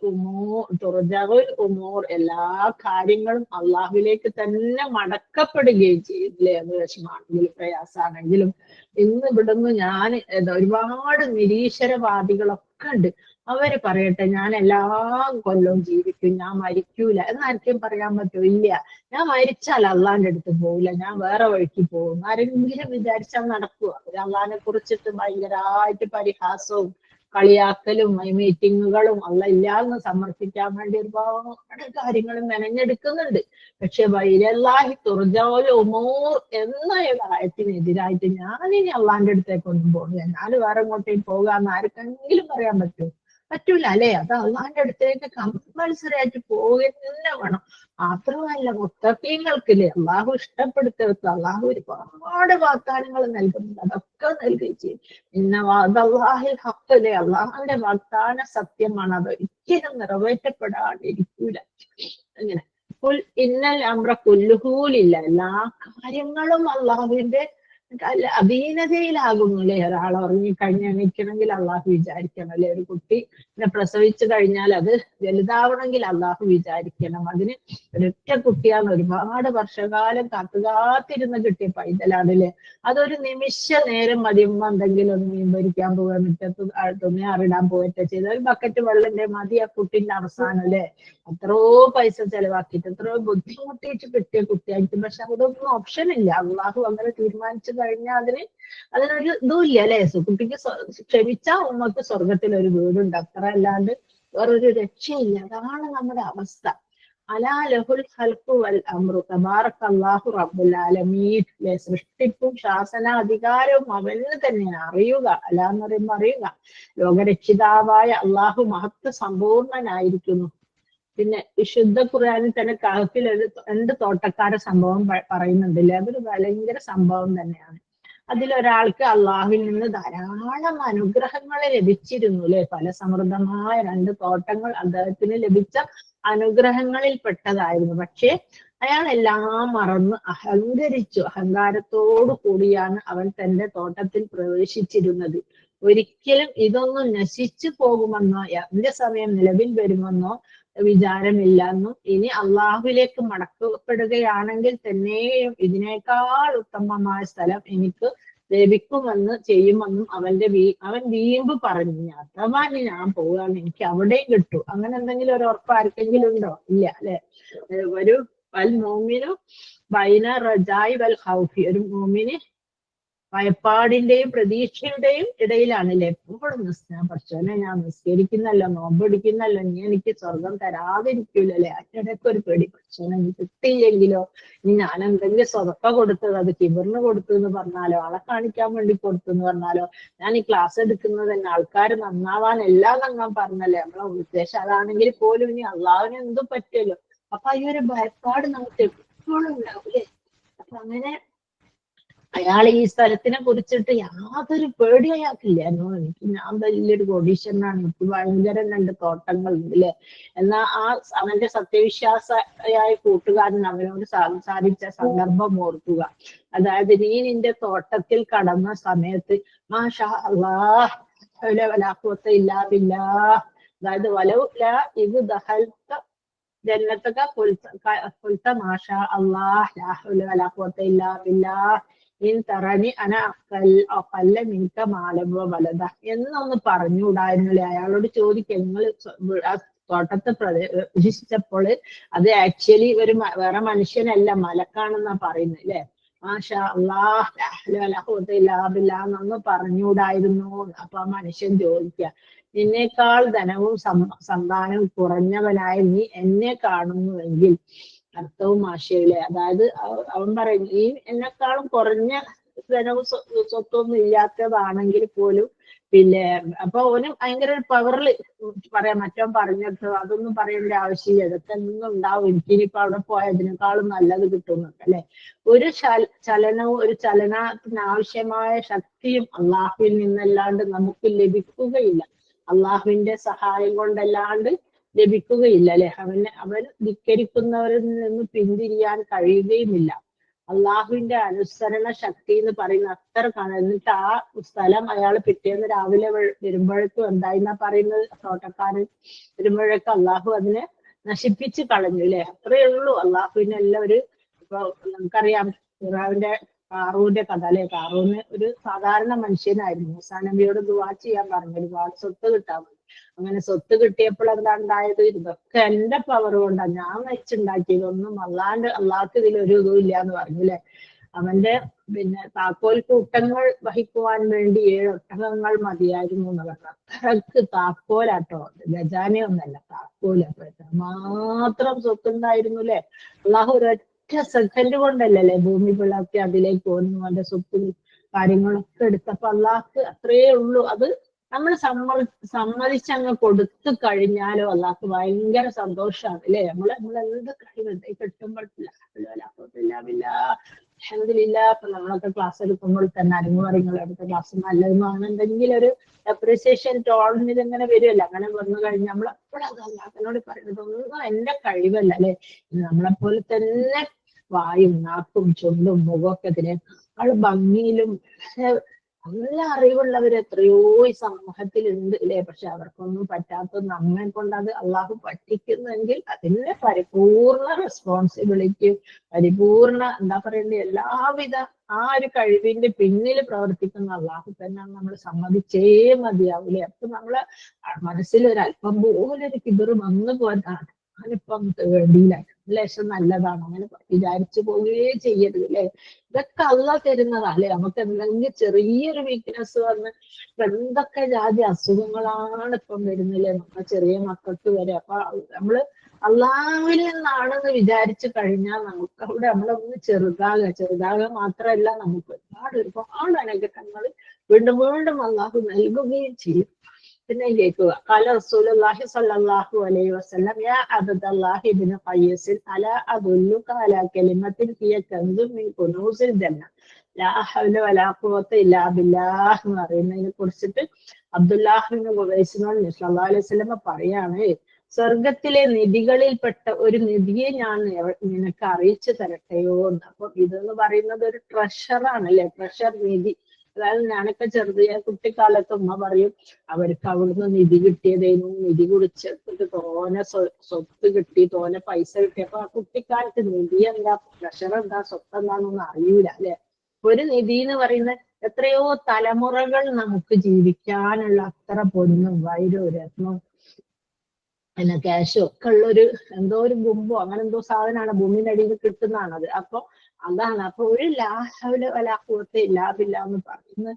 ഉമൂർ, എല്ലാ കാര്യങ്ങളും അള്ളാഹുവിലേക്ക് തന്നെ മടക്കപ്പെടുകയും ചെയ്യില്ലേ. അത് വിഷമാണെങ്കിലും പ്രയാസാണെങ്കിലും. ഇന്ന് ഇവിടുന്ന് ഞാൻ ഒരുപാട് നിരീശ്വരവാദികളൊക്കെ ഉണ്ട്. അവര് പറയട്ടെ ഞാൻ എല്ലാ കൊല്ലവും ജീവിക്കും, ഞാൻ മരിക്കൂല എന്നാർക്കും പറയാൻ പറ്റുമോ? ഇല്ല. ഞാൻ മരിച്ചാൽ അള്ളാന്റെ അടുത്ത് പോവില്ല, ഞാൻ വേറെ വഴിക്ക് പോകും. ആരെങ്കിലും വിചാരിച്ചാൽ നടക്കുക. അള്ളാഹിനെ കുറിച്ചിട്ട് ഭയങ്കരമായിട്ട് പരിഹാസവും കളിയാക്കലും മീറ്റിങ്ങുകളും ഇല്ലാന്ന് സമർപ്പിക്കാൻ വേണ്ടി ഒരുപാട് കാര്യങ്ങളും മെനഞ്ഞെടുക്കുന്നുണ്ട്. പക്ഷെ വൈലല്ലാഹി തുർജഉൽ ഉമൂർ എന്ന ആയത്തിനെതിരായിട്ട് ഞാനിനി അള്ളാന്റെ അടുത്തേക്കൊന്നും പോകില്ല, ഞാൻ വേറെ എങ്ങോട്ടേക്ക് പോകാന്ന് ആർക്കെങ്കിലും പറയാൻ പറ്റുമോ? പറ്റൂല അല്ലെ? അത് അള്ളാഹിന്റെ അടുത്തേക്ക് കമ്പൽസറി ആയിട്ട് പോവുക തന്നെ വേണം. മാത്രമല്ല മുത്തഖീങ്ങൾക്ക് അള്ളാഹു ഇഷ്ടപ്പെടുത്തവർക്ക് അള്ളാഹു ഒരുപാട് വാഗ്ദാനങ്ങൾ നൽകുന്നുണ്ട്. അതൊക്കെ നൽകുകയും ചെയ്യും. ഇന്ന വാദല്ലാഹിൽ ഹഖ്, അള്ളാഹുവിന്റെ വാഗ്ദാന സത്യമാണ്, അത് ഒരിക്കലും നിറവേറ്റപ്പെടാണ്ടിരിക്കൂല. അങ്ങനെ ഇന്നൽ അമ്ര കുല്ലുഹൂലില്ല, എല്ലാ കാര്യങ്ങളും അള്ളാഹുവിന്റെ അധീനതയിലാകുന്നു അല്ലെ? ഒരാൾ ഉറങ്ങിക്കഴിഞ്ഞ് എണീക്കണമെങ്കിൽ അള്ളാഹു വിചാരിക്കണം അല്ലെ? ഒരു കുട്ടി പ്രസവിച്ചു കഴിഞ്ഞാൽ അത് വലുതാവണമെങ്കിൽ അള്ളാഹു വിചാരിക്കണം. അതിന് ഒരൊറ്റ കുട്ടിയാണ് ഒരുപാട് വർഷകാലം കാത്തുകാത്തിരുന്ന് കിട്ടിയ പൈതലാണ് അല്ലെ? അതൊരു നിമിഷ നേരം മതിയുമ്പോ എന്തെങ്കിലും ഒന്ന് മീൻ പൊരിക്കാൻ പോവുക, മുറ്റത്ത് തുണി അറിടാൻ പോയിട്ട് ചെയ്ത ഒരു ബക്കറ്റ് വെള്ളന്റെ മതി ആ കുട്ടിന്റെ അവസാനം അല്ലെ? എത്രയോ പൈസ ചെലവാക്കിയിട്ട് എത്രയോ ബുദ്ധിമുട്ടിയിട്ട് കിട്ടിയ കുട്ടിയായിരിക്കും. പക്ഷെ അതൊന്നും ഓപ്ഷൻ ഇല്ല. അള്ളാഹു അങ്ങനെ തീരുമാനിച്ചു കഴിഞ്ഞാൽ അതിനൊരു ഇതും ഇല്ല അല്ലെ? കുട്ടിക്ക് ക്ഷമിച്ചാൽ ഉമ്മക്ക് സ്വർഗത്തിൽ ഒരു വീടുണ്ട്, അത്ര അല്ലാണ്ട് വേറൊരു രക്ഷയില്ല. അതാണ് നമ്മുടെ അവസ്ഥ. അലാ ലഹുൽ ഖൽഖു വൽ അംറു തബാറകല്ലാഹു റബ്ബുൽ ആലമീൻ. സൃഷ്ടിപ്പും ശാസനാധികാരവും അവന് തന്നെയാണ്. അറിയുക, അലാന്ന് പറയുമ്പോ അറിയുക. ലോകരക്ഷിതാവായ അള്ളാഹു മഹത്വ സമ്പൂർണനായിരിക്കുന്നു. പിന്നെ വിശുദ്ധ ഖുർആനിൽ തന്നെ കഹഫിൽ രണ്ട് തോട്ടക്കാരെ സംഭവം പറയുന്നുണ്ടല്ലേ? അതൊരു ഭയങ്കര സംഭവം തന്നെയാണ്. അതിലൊരാൾക്ക് അള്ളാഹുവിൽ നിന്ന് ധാരാളം അനുഗ്രഹങ്ങൾ ലഭിച്ചിരുന്നു അല്ലെ? പല സമൃദ്ധമായ രണ്ട് തോട്ടങ്ങൾ അദ്ദേഹത്തിന് ലഭിച്ച അനുഗ്രഹങ്ങളിൽ പെട്ടതായിരുന്നു. പക്ഷെ അയാൾ എല്ലാം മറന്ന് അഹങ്കരിച്ചു. അഹങ്കാരത്തോടു കൂടിയാണ് അവൻ തന്റെ തോട്ടത്തിൽ പ്രവേശിച്ചിരുന്നത്. ഒരിക്കലും ഇതൊന്നും നശിച്ചു പോകുമെന്നോ എന്റെ സമയം നിലവിൽ വരുമെന്നോ വിചാരമില്ലെന്നും ഇനി അള്ളാഹുവിലേക്ക് മടക്കപ്പെടുകയാണെങ്കിൽ തന്നെയും ഇതിനേക്കാൾ ഉത്തമമായ സ്ഥലം എനിക്ക് ലഭിക്കുമെന്ന് ചെയ്യുമെന്നും അവൻ വീമ്പ് പറഞ്ഞു. അഥവാ ഞാൻ പോവുകയാണ് എനിക്ക് അവിടെയും കിട്ടും, അങ്ങനെ എന്തെങ്കിലും ഒരു ഉറപ്പ് ആർക്കെങ്കിലും ഉണ്ടോ? ഇല്ല അല്ലെ? ഒരു വൽ മോമിനു ബൈന റജായി വൽ ഖൗഫി, ഒരു മോമിന് ഭയപ്പാടിന്റെയും പ്രതീക്ഷയുടെയും ഇടയിലാണ് അല്ലെ? എപ്പോഴും പഠിച്ചോനെ ഞാൻ നിസ്കരിക്കുന്നല്ലോ, നോമ്പടിക്കുന്നല്ലോ, ഇനി എനിക്ക് സ്വർഗം തരാതിരിക്കൂലല്ലേ? അതിനിടയ്ക്ക് ഒരു പേടി, പഠിച്ചോനെ എനിക്ക് കിട്ടിയില്ലെങ്കിലോ, ഇനി ഞാൻ എന്തെങ്കിലും സ്വതക്ക കൊടുത്തത് അത് കിബറിന് കൊടുത്തു എന്ന് പറഞ്ഞാലോ, ആളെ കാണിക്കാൻ വേണ്ടി കൊടുത്തു എന്ന് പറഞ്ഞാലോ, ഞാൻ ഈ ക്ലാസ് എടുക്കുന്നത് തന്നെ ആൾക്കാർ നന്നാവാനെല്ലാം നന്നാൻ പറഞ്ഞല്ലേ? നമ്മളെ ഉദ്ദേശം അതാണെങ്കിൽ പോലും ഇനി അള്ളാഹുവിന് എന്തും പറ്റുമല്ലോ. അപ്പൊ ഈ ഒരു ഭയപ്പാട് നമുക്ക് എപ്പോഴും ഉണ്ടാവൂലേ? അപ്പൊ അങ്ങനെ അയാൾ ഈ സ്ഥലത്തിനെ കുറിച്ചിട്ട് യാതൊരു പേടി അയാൾക്കില്ലായിരുന്നു. എനിക്ക് ഞാൻ വലിയൊരു കോടീശ്വരനാണ്, എനിക്ക് ഭയങ്കര രണ്ട് തോട്ടങ്ങളുണ്ട് അല്ലെ? എന്നാൽ അവന്റെ സത്യവിശ്വാസിയായ കൂട്ടുകാരൻ അവനോട് സംസാരിച്ച സന്ദർഭം ഓർക്കുക. അതായത് നീ നിന്റെ തോട്ടത്തിൽ കടന്ന സമയത്ത് മാഷാ അല്ലാഹ് ഇല്ലാതില്ല, അതായത് വലൗല ഇത് ദഹൽത്ത ജന്നത്തക കൊൽത്ത മാഷാ അല്ലാഹ് ലാ ഹൗല വലാ ഖുവത ഇല്ലാ ബില്ലാഹ് ഇൻ തറനി അന അഖല്ല മിൻക മാലൻ വ വലദ എന്നൊന്ന് പറഞ്ഞുകൂടായിരുന്നില്ലേ? അയാളോട് ചോദിക്കുക, നിങ്ങൾ ആ തോട്ടത്തെ പ്രവേശിച്ചപ്പോൾ അത് ആക്ച്വലി ഒരു വേറെ മനുഷ്യനല്ല, മലക്കാണെന്നാ പറയുന്നത് അല്ലെ? മാഷാ അല്ലാഹ് ലാ ഹൗല വലാ ഖുവത ഇല്ലാ ബില്ലാഹ് എന്നൊന്ന് പറഞ്ഞുകൂടായിരുന്നു. അപ്പൊ ആ മനുഷ്യൻ ചോദിക്കുക, നിന്നേക്കാൾ ധനവും സന്താനവും കുറഞ്ഞവനായ നീ എന്നെ കാണുന്നുവെങ്കിൽ, അർത്ഥവും ആശയമില്ലേ? അതായത് അവൻ പറയും, ഈ എന്നെക്കാളും കുറഞ്ഞ ധനവും സ്വത്തൊന്നും ഇല്ലാത്തതാണെങ്കിൽ പോലും പിന്നെ അപ്പൊ അവന് ഭയങ്കര ഒരു പവറിൽ പറയാം. മറ്റോ പറഞ്ഞിട്ട് അതൊന്നും പറയേണ്ട ആവശ്യമില്ല, ഇതൊക്കെ ഒന്നും ഉണ്ടാവും, എനിക്കിനിയിപ്പോ അവിടെ പോയതിനേക്കാളും നല്ലത് കിട്ടുന്നുണ്ട് അല്ലെ? ഒരു ചലനവും ഒരു ചലനത്തിന് ആവശ്യമായ ശക്തിയും അള്ളാഹുവിൽ നിന്നല്ലാണ്ട് നമുക്ക് ലഭിക്കുകയില്ല. അള്ളാഹുവിന്റെ സഹായം കൊണ്ടല്ലാണ്ട് ലഭിക്കുകയില്ല അല്ലെ? അവൻ ധിക്കരിക്കുന്നവരിൽ നിന്ന് പിന്തിരിയാൻ കഴിയുകയുമില്ല. അള്ളാഹുവിന്റെ അനുസരണ ശക്തി എന്ന് പറയുന്ന അത്ര കാണും. എന്നിട്ട് ആ സ്ഥലം അയാൾ പിറ്റേന്ന് രാവിലെ വരുമ്പോഴേക്കും എന്തായിന്നാ പറയുന്നത്? തോട്ടക്കാരൻ വരുമ്പോഴേക്കും അള്ളാഹു അതിനെ നശിപ്പിച്ച് കളഞ്ഞു അല്ലെ? അത്രയേ ഉള്ളൂ. അള്ളാഹുവിനെ എല്ലാവരും ഇപ്പൊ നമുക്കറിയാം ഫിറഔന്റെ കാറൂന്റെ കഥ അല്ലെ? കാറൂന് ഒരു സാധാരണ മനുഷ്യനായിരുന്നു. മൂസാ നബിയോട് ദുആ ചെയ്യാൻ പറഞ്ഞു ഒരുപാട് സ്വത്ത് കിട്ടാൻ. അങ്ങനെ സ്വത്ത് കിട്ടിയപ്പോൾ എന്താ ഉണ്ടായത്? ഇതൊക്കെ എന്റെ പവർ കൊണ്ടാണ്, ഞാൻ വെച്ചുണ്ടാക്കിയതൊന്നും അള്ളാഹ്ക്ക് ഇതിലൊരു ഇതും ഇല്ല എന്ന് പറഞ്ഞു അല്ലെ? അവന്റെ പിന്നെ താക്കോൽ കൂട്ടങ്ങൾ വഹിക്കുവാൻ വേണ്ടി 7 ഒട്ടകങ്ങൾ മതിയായിരുന്നു എന്ന് പറഞ്ഞു. അത്രക്ക് താക്കോലാട്ടോ, ഖജാനയൊന്നല്ല, താക്കോല്. മാത്രം സ്വത്തുണ്ടായിരുന്നു അല്ലെ? അള്ളാഹു ഒരൊറ്റ സെക്കൻഡ് കൊണ്ടല്ലേ ഭൂമി പിളർത്തി അതിലേക്ക് പോകുന്നു, അവന്റെ സ്വത്തും കാര്യങ്ങളൊക്കെ എടുത്തപ്പോ അള്ളാഹ്ക്ക് അത്രയേ ഉള്ളൂ. അത് നമ്മൾ സമ്മതിച്ചങ്ങ് കൊടുത്തു കഴിഞ്ഞാലോ അള്ളാഹ്ക്ക് ഭയങ്കര സന്തോഷമാണ് അല്ലെ. നമ്മൾ എന്ത് കഴിവുണ്ട് കിട്ടുമ്പോഴില്ല. ഇപ്പൊ നമ്മളൊക്കെ ക്ലാസ് എടുക്കുമ്പോൾ തന്നെ അരുങ്ങ് പറയുന്നത് അടുത്ത ക്ലാസ് നല്ലതെന്നാണെന്നുണ്ടെങ്കിൽ ഒരു അപ്രീസിയേഷൻ ടോണിൽ ഇങ്ങനെ വരുമല്ലോ. അങ്ങനെ വന്നു കഴിഞ്ഞാൽ നമ്മൾ എപ്പോഴും അത് അല്ലാത്തതിനോട് പറയുന്നത് ഒന്നും എന്റെ കഴിവല്ല അല്ലെ. നമ്മളെപ്പോലെ തന്നെ വായും നാക്കും ചുണ്ടും മുഖമൊക്കെ ഇതിനേക്കാൾ ഭംഗിയിലും നല്ല അറിവുള്ളവർ എത്രയോ ഈ സമൂഹത്തിലുണ്ട് അല്ലെ. പക്ഷെ അവർക്കൊന്നും പറ്റാത്ത നമ്മെ കൊണ്ട് അത് അള്ളാഹു പറ്റിക്കുന്നെങ്കിൽ അതിന്റെ പരിപൂർണ റെസ്പോൺസിബിലിറ്റിയും പരിപൂർണ എന്താ പറയണ്ടേ എല്ലാവിധ ആ ഒരു കഴിവിന്റെ പിന്നിൽ പ്രവർത്തിക്കുന്ന അള്ളാഹു തന്നെ നമ്മൾ സമ്മതിച്ചേ മതിയാവൂലേ. അപ്പൊ നമ്മളെ മനസ്സിൽ ഒരു അല്പം പോലെ ഒരു കിബറ് വന്നു പോയതാണ്. ഞാനിപ്പം വേണ്ടിയില്ല ലേശം നല്ലതാണ് അങ്ങനെ വിചാരിച്ചു പോവുകയേ ചെയ്യരുത് അല്ലെ. ഇതൊക്കെ അള്ളാഹ് തരുന്നതാ അല്ലെ. നമുക്ക് എന്തെങ്കിലും ചെറിയൊരു വീക്ക്നെസ് വന്ന് എന്തൊക്കെ ജാതി അസുഖങ്ങളാണ് ഇപ്പം വരുന്നില്ലേ നമ്മുടെ ചെറിയ മക്കൾക്ക് വരെ. അപ്പൊ നമ്മള് അള്ളാഹുവിൽ നിന്നാണെന്ന് വിചാരിച്ചു കഴിഞ്ഞാൽ നമുക്ക് അവിടെ നമ്മളൊന്ന് ചെറുതാകുക മാത്രമല്ല നമുക്ക് ഒരുപാട് അനുഗ്രഹങ്ങൾ വീണ്ടും വീണ്ടും അള്ളാഹു നൽകുകയും ചെയ്യും. പിന്നെ കേൾക്കുക ഖാല റസൂലുള്ളാഹി സ്വല്ലല്ലാഹു അലൈഹി വസല്ലം യാ അബ്ദല്ലാഹി ഇബ്നു ഖയ്യിസ് അലാ അദുല്ലുക അലാ കലിമത്തിൻ ഹിയ കൻസുൻ മിൻ കുനൂസിൽ ജന്ന ലാ ഹൗല വലാ ഖുവത ഇല്ലാ ബില്ലാഹ് എന്ന് പറയുന്നതിനെ കുറിച്ചിട്ട് അബ്ദുല്ലാഹി ഇബ്നു ഖുവൈസ് സല്ലല്ലാഹു അലൈഹി വസല്ലം പറയാണ്, സ്വർഗത്തിലെ നിധികളിൽപ്പെട്ട ഒരു നിധിയെ ഞാൻ നിനക്ക് അറിയിച്ചു തരട്ടെയോ എന്ന്. അപ്പൊ ഇതെന്ന് പറയുന്നത് ഒരു ട്രഷറാണ് അല്ലെ. ട്രഷർ നിധി. അതായത് ഞാനൊക്കെ കുട്ടിക്കാലത്ത് ഉമ്മ പറയും അവർക്ക് അവിടുന്ന് നിധി കിട്ടിയതേനു, നിധി കുടിച്ചിട്ട് തോനെ സ്വത്ത് കിട്ടി, തോനെ പൈസ കിട്ടി. അപ്പൊ ആ കുട്ടിക്കാലത്ത് നിധി എന്താ, ട്രഷർ എന്താ, സ്വത്ത് എന്താണെന്നൊന്നും അറിയൂല അല്ലെ. ഒരു നിധി എന്ന് പറയുന്നത് എത്രയോ തലമുറകൾ നമുക്ക് ജീവിക്കാനുള്ള അത്ര പൊന്നും വൈരവും രത്നവും പിന്നെ ക്യാഷും ഒക്കെ ഉള്ളൊരു എന്തോ ഒരു ഗുമ്പോ അങ്ങനെ എന്തോ സാധനമാണ് ഭൂമിയുടെ അടിയിൽ കിട്ടുന്നതാണത്. അപ്പൊ അതാണ്. അപ്പൊ ഒരു ലാഹവല് വലാഹുവത്തെ ഇല്ലാതില്ല എന്ന് പറയുന്ന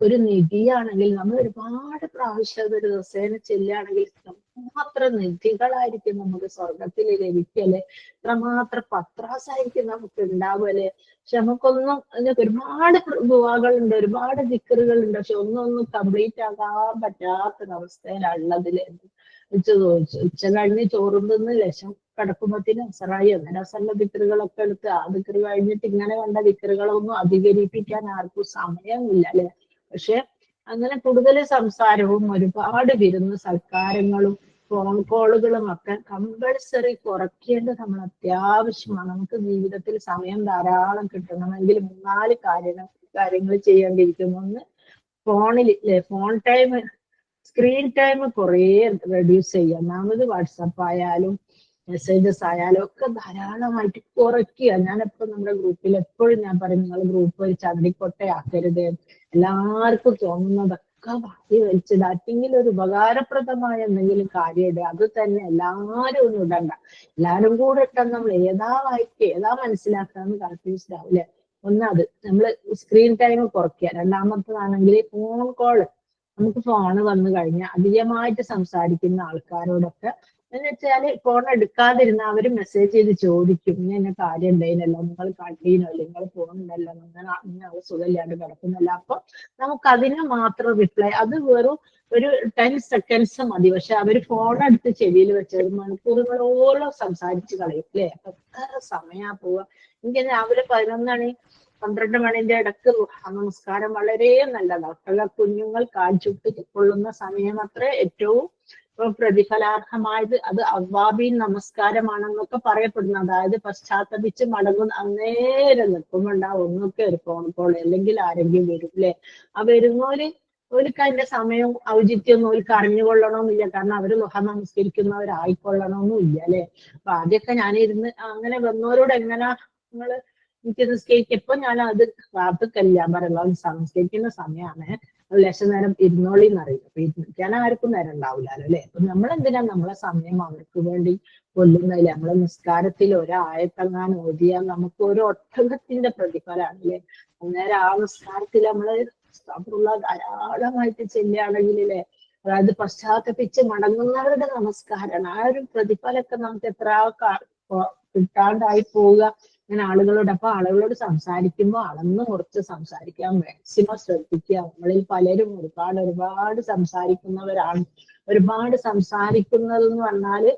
ഒരു നിധിയാണെങ്കിൽ നമ്മൾ ഒരുപാട് പ്രാവശ്യം ഒരു ദിവസേന ചെല്ലുകയാണെങ്കിൽ എത്രമാത്രം നിധികളായിരിക്കും നമുക്ക് സ്വർഗത്തിൽ ലഭിക്കല്ലേ, എത്രമാത്രം പത്രാസായിരിക്കും നമുക്ക് ഉണ്ടാവുമല്ലേ. പക്ഷെ നമുക്കൊന്നും അതിനൊക്കെ ഒരുപാട് ദുആകളുണ്ട്, ഒരുപാട് ദിക്റുകളുണ്ട്. പക്ഷെ ഒന്നും കംപ്ലീറ്റ് ആകാൻ പറ്റാത്തൊരവസ്ഥയിലുള്ളതില് ഉച്ച കഴിഞ്ഞ് ചോറും തിന്ന് ലക്ഷം കിടക്കുമ്പത്തിന് അസറായി. അന്നേരം അസറിന്റെ ദിക്റുകളൊക്കെ എടുത്ത് ആ ദിക്റ് കഴിഞ്ഞിട്ട് ഇങ്ങനെ കണ്ട ദിക്റുകളൊന്നും അധികരിപ്പിക്കാൻ ആർക്കും സമയമില്ല അല്ലെ. പക്ഷെ അങ്ങനെ കൂടുതൽ സംസാരവും ഒരുപാട് വിരുന്ന് സൽക്കാരങ്ങളും ഫോൺ കോളുകളും ഒക്കെ കമ്പൾസറി കുറയ്ക്കേണ്ടത് നമ്മൾ അത്യാവശ്യമാണ്. നമുക്ക് ജീവിതത്തിൽ സമയം ധാരാളം കിട്ടണമെങ്കിൽ 3-4 കാര്യങ്ങൾ ചെയ്യേണ്ടിയിരിക്കുന്നു. ഒന്ന് ഫോണിൽ ഫോൺ ടൈം, സ്ക്രീൻ ടൈം കുറേ റെഡ്യൂസ് ചെയ്യുക. ഒന്നാമത് വാട്സപ്പ് ആയാലും മെസ്സേജസ് ആയാലും ഒക്കെ ധാരാളമായിട്ട് കുറയ്ക്കുക. ഞാനെപ്പോ നമ്മുടെ ഗ്രൂപ്പിൽ എപ്പോഴും ഞാൻ പറയും, നിങ്ങൾ ഗ്രൂപ്പ് ഒരു ചതിക്കൊട്ടയാക്കരുത്. എല്ലാവർക്കും തോന്നുന്നതൊക്കെ വാങ്ങി വലിച്ചിടുക. ആർക്കെങ്കിലും ഒരു ഉപകാരപ്രദമായ എന്തെങ്കിലും കാര്യം ഇടുക. അത് തന്നെ എല്ലാരും ഒന്നും ഇടണ്ട. എല്ലാരും കൂടെ ഇട്ടാൽ നമ്മൾ ഏതാ വായിക്കുക ഏതാ മനസ്സിലാക്കാന്ന് കൺഫ്യൂസ്ഡ് ആവും അല്ലെ. ഒന്നത് നമ്മള് സ്ക്രീൻ ടൈം കുറയ്ക്കുക. രണ്ടാമത്തതാണെങ്കിൽ ഫോൺ കോള്. നമുക്ക് ഫോണ് വന്നു കഴിഞ്ഞാൽ അധികമായിട്ട് സംസാരിക്കുന്ന ആൾക്കാരോടൊക്കെ എന്ന് വെച്ചാല് ഫോൺ എടുക്കാതിരുന്ന അവര് മെസ്സേജ് ചെയ്ത് ചോദിക്കും, ഇങ്ങനെ കാര്യം ഉണ്ടായില്ലല്ലോ, നിങ്ങൾ കണ്ടീനോ, നിങ്ങൾ ഫോണുണ്ടല്ലോ, നിങ്ങൾ സുഖമില്ലാണ്ട് കിടക്കുന്നല്ലോ. അപ്പൊ നമുക്ക് അതിന് മാത്രം റിപ്ലൈ, അത് വെറും ഒരു 10 സെക്കൻഡ്സ് മതി. പക്ഷെ അവര് ഫോൺ എടുത്ത് ചെവിയിൽ വെച്ചത് മണിക്കൂറുകളോളം സംസാരിച്ച് കളയും അല്ലെ. അപ്പൊ എത്ര സമയാ പോവുക. എനിക്ക് രാവിലെ 11 12 മണിന്റെ ഇടക്ക് നമസ്കാരം വളരെ നല്ലതാണ്. കുഞ്ഞുങ്ങൾ കാൽച്ചുട്ട് കൊള്ളുന്ന സമയം അത്ര ഏറ്റവും പ്രതിഫലാർഹമായത് അത് അവ്വാബീൻ നമസ്കാരമാണെന്നൊക്കെ പറയപ്പെടുന്നു. അതായത് പശ്ചാത്തപിച്ച് മടങ്ങുന്ന അന്നേരം നിൽക്കുമ്പോണ്ടാവും ഒന്നൊക്കെ ഒരു ഫോൺ കോൾ അല്ലെങ്കിൽ ആരെങ്കിലും വരും അല്ലെ. ആ വരുന്നോര് ഓർക്ക് അതിന്റെ സമയവും ഔചിത്യമൊന്നും ഓർക്ക് അറിഞ്ഞുകൊള്ളണമെന്നില്ല. കാരണം അവര് ലുഹ നമസ്കരിക്കുന്നവരായിക്കൊള്ളണമെന്നും ഇല്ല അല്ലെ. അപ്പൊ ആദ്യമൊക്കെ ഞാനിരുന്ന് അങ്ങനെ വന്നവരോട് എങ്ങനാ നിങ്ങള് എനിക്ക് നിസ്കരിക്കും, ഇപ്പൊ ഞാൻ അത് പ്രാർത്ഥിക്കല്ല പറയുള്ളൂ. സംസ്കരിക്കുന്ന സമയമാണ്, ലക്ഷം നേരം ഇരുന്നോളിന്നറിയും. അപ്പൊ ഇരിക്കാൻ ആർക്കും നേരം ഉണ്ടാവില്ലല്ലോ അല്ലെ. അപ്പൊ നമ്മളെന്തിനാ നമ്മളെ സമയം അവർക്ക് വേണ്ടി കൊല്ലുന്നില്ല. നമ്മളെ നിസ്കാരത്തിൽ ഒരായത്തെങ്ങാൻ ഓതിയാൽ നമുക്ക് ഒരു ഒട്ടകത്തിന്റെ പ്രതിഫലമാണ് അല്ലെ. അന്നേരം ആ നിസ്കാരത്തിൽ നമ്മള് ധാരാളമായിട്ട് ചെല്ലുകയാണെങ്കിൽ അല്ലെ, അതായത് പശ്ചാത്തപിച്ച് മടങ്ങുന്നവരുടെ നമസ്കാരമാണ്. ആ ഒരു പ്രതിഫലമൊക്കെ നമുക്ക് എത്ര കിട്ടാണ്ടായി പോവുക. ഇങ്ങനെ ആളുകളോട്. അപ്പൊ ആളുകളോട് സംസാരിക്കുമ്പോൾ അളന്ന് കുറച്ച് സംസാരിക്കാൻ മാക്സിമം ശ്രദ്ധിക്കുക. നമ്മളിൽ പലരും ഒരുപാട് സംസാരിക്കുന്നവരാണ്. ഒരുപാട് സംസാരിക്കുന്നത് എന്ന് പറഞ്ഞാല്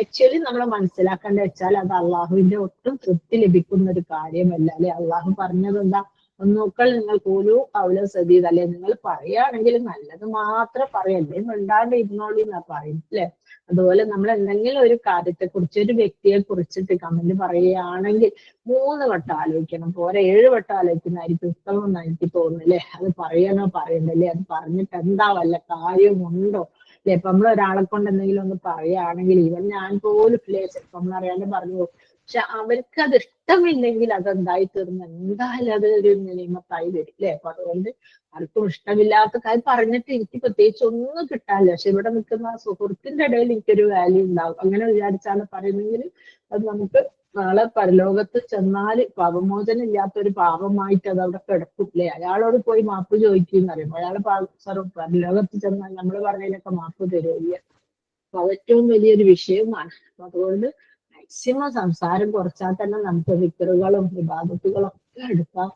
ആക്ച്വലി നമ്മൾ മനസ്സിലാക്കേണ്ട വെച്ചാൽ അത് അള്ളാഹുവിന്റെ ഒട്ടും തൃപ്തി ലഭിക്കുന്ന ഒരു കാര്യമല്ല. അല്ലെ, അള്ളാഹു പറഞ്ഞത് എന്താ? ഒന്നോക്കൾ നിങ്ങൾ പോലും അവള് സദീദ്, അല്ലെ, നിങ്ങൾ പറയുകയാണെങ്കിൽ നല്ലത് മാത്രം പറയല്ലേ, മിണ്ടാണ്ട് ഇരുന്നോളി എന്നാ പറയും, അല്ലെ. അതുപോലെ നമ്മൾ എന്തെങ്കിലും ഒരു കാര്യത്തെ കുറിച്ച്, ഒരു വ്യക്തിയെ കുറിച്ചിട്ട് കമന്റ് പറയുകയാണെങ്കിൽ 3 വട്ടം ആലോചിക്കണം. പോരെ 7 വട്ടം ആലോചിക്കുന്നതായിരിക്കും ഉത്തമം എന്ന് എനിക്ക് തോന്നുന്നു, അല്ലെ. അത് പറയണോ പറയണ്ടല്ലേ, അത് പറഞ്ഞിട്ട് എന്താ വല്ല കാര്യമുണ്ടോ, അല്ലെ. ഇപ്പൊ നമ്മൾ ഒരാളെ കൊണ്ട് എന്തെങ്കിലും ഒന്ന് പറയുകയാണെങ്കിൽ, ഇവൻ ഞാൻ പോലും ചിലപ്പോൾ നമ്മൾ അറിയാണ്ട് പറഞ്ഞു. പക്ഷെ അവർക്ക് അത് ഇഷ്ടമില്ലെങ്കിൽ അതെന്തായി തീർന്നു, എന്തായാലും അത് ഒരു നിയമത്തായി വരും, അല്ലെ. അപ്പൊ അതുകൊണ്ട് ആർക്കും ഇഷ്ടമില്ലാത്ത കാര്യം പറഞ്ഞിട്ട് എനിക്ക് പ്രത്യേകിച്ച് ഒന്നും കിട്ടാനില്ല, പക്ഷെ ഇവിടെ നിൽക്കുന്ന സുഹൃത്തിന്റെ ഇടയിൽ എനിക്കൊരു വാല്യൂ ഉണ്ടാവും, അങ്ങനെ വിചാരിച്ചാണ് പറയുന്നെങ്കിൽ അത് നമുക്ക് നാളെ പരലോകത്ത് ചെന്നാൽ പാപമോചനം ഇല്ലാത്തൊരു പാപമായിട്ട് അത് അവിടെ കിടക്കും, അല്ലെ. അയാളോട് പോയി മാപ്പ് ചോദിക്കും അറിയുമ്പോൾ അയാളെ പരലോകത്ത് ചെന്നാൽ നമ്മൾ പറഞ്ഞതിലൊക്കെ മാപ്പ് തരില്ല. അപ്പൊ അത് ഏറ്റവും വലിയൊരു വിഷയമാണ്. അപ്പൊ അതുകൊണ്ട് മാക്സിമം സംസാരം കുറച്ചാൽ തന്നെ നമുക്ക് ദിക്റുകളും ഇബാദത്തുകളും ഒക്കെ എടുക്കാം.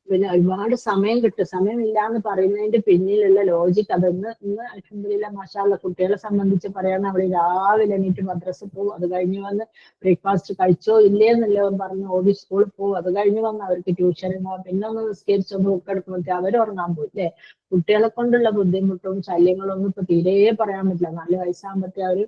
പിന്നെ ഒരുപാട് സമയം കിട്ടും. സമയമില്ല എന്ന് പറയുന്നതിന്റെ പിന്നിലുള്ള ലോജിക് അതൊന്ന് അൽഹംദുലില്ലാ മാഷാഅല്ലാ കുട്ടികളെ സംബന്ധിച്ച് പറയാൻ അവർ രാവിലെ എണീറ്റ് മദ്രസ പോകും, അത് കഴിഞ്ഞ് വന്ന് ബ്രേക്ക്ഫാസ്റ്റ് കഴിച്ചോ ഇല്ലേന്നല്ലോ പറഞ്ഞ് ഓടി സ്കൂളിൽ പോകും, അത് കഴിഞ്ഞ് വന്ന് അവർക്ക് ട്യൂഷൻ ഉണ്ടാവും, പിന്നെ ഒന്ന് നിസ്കരിച്ചോ ബുക്കെടുക്കുമ്പോഴേക്ക് അവർ ഉറങ്ങാൻ പോയി, അല്ലെ. കുട്ടികളെ കൊണ്ടുള്ള ബുദ്ധിമുട്ടും ശല്യങ്ങളും ഒന്നും ഇപ്പൊ തീരെ പറയാൻ പറ്റില്ല. 4 വയസ്സാകുമ്പോഴത്തേ അവര്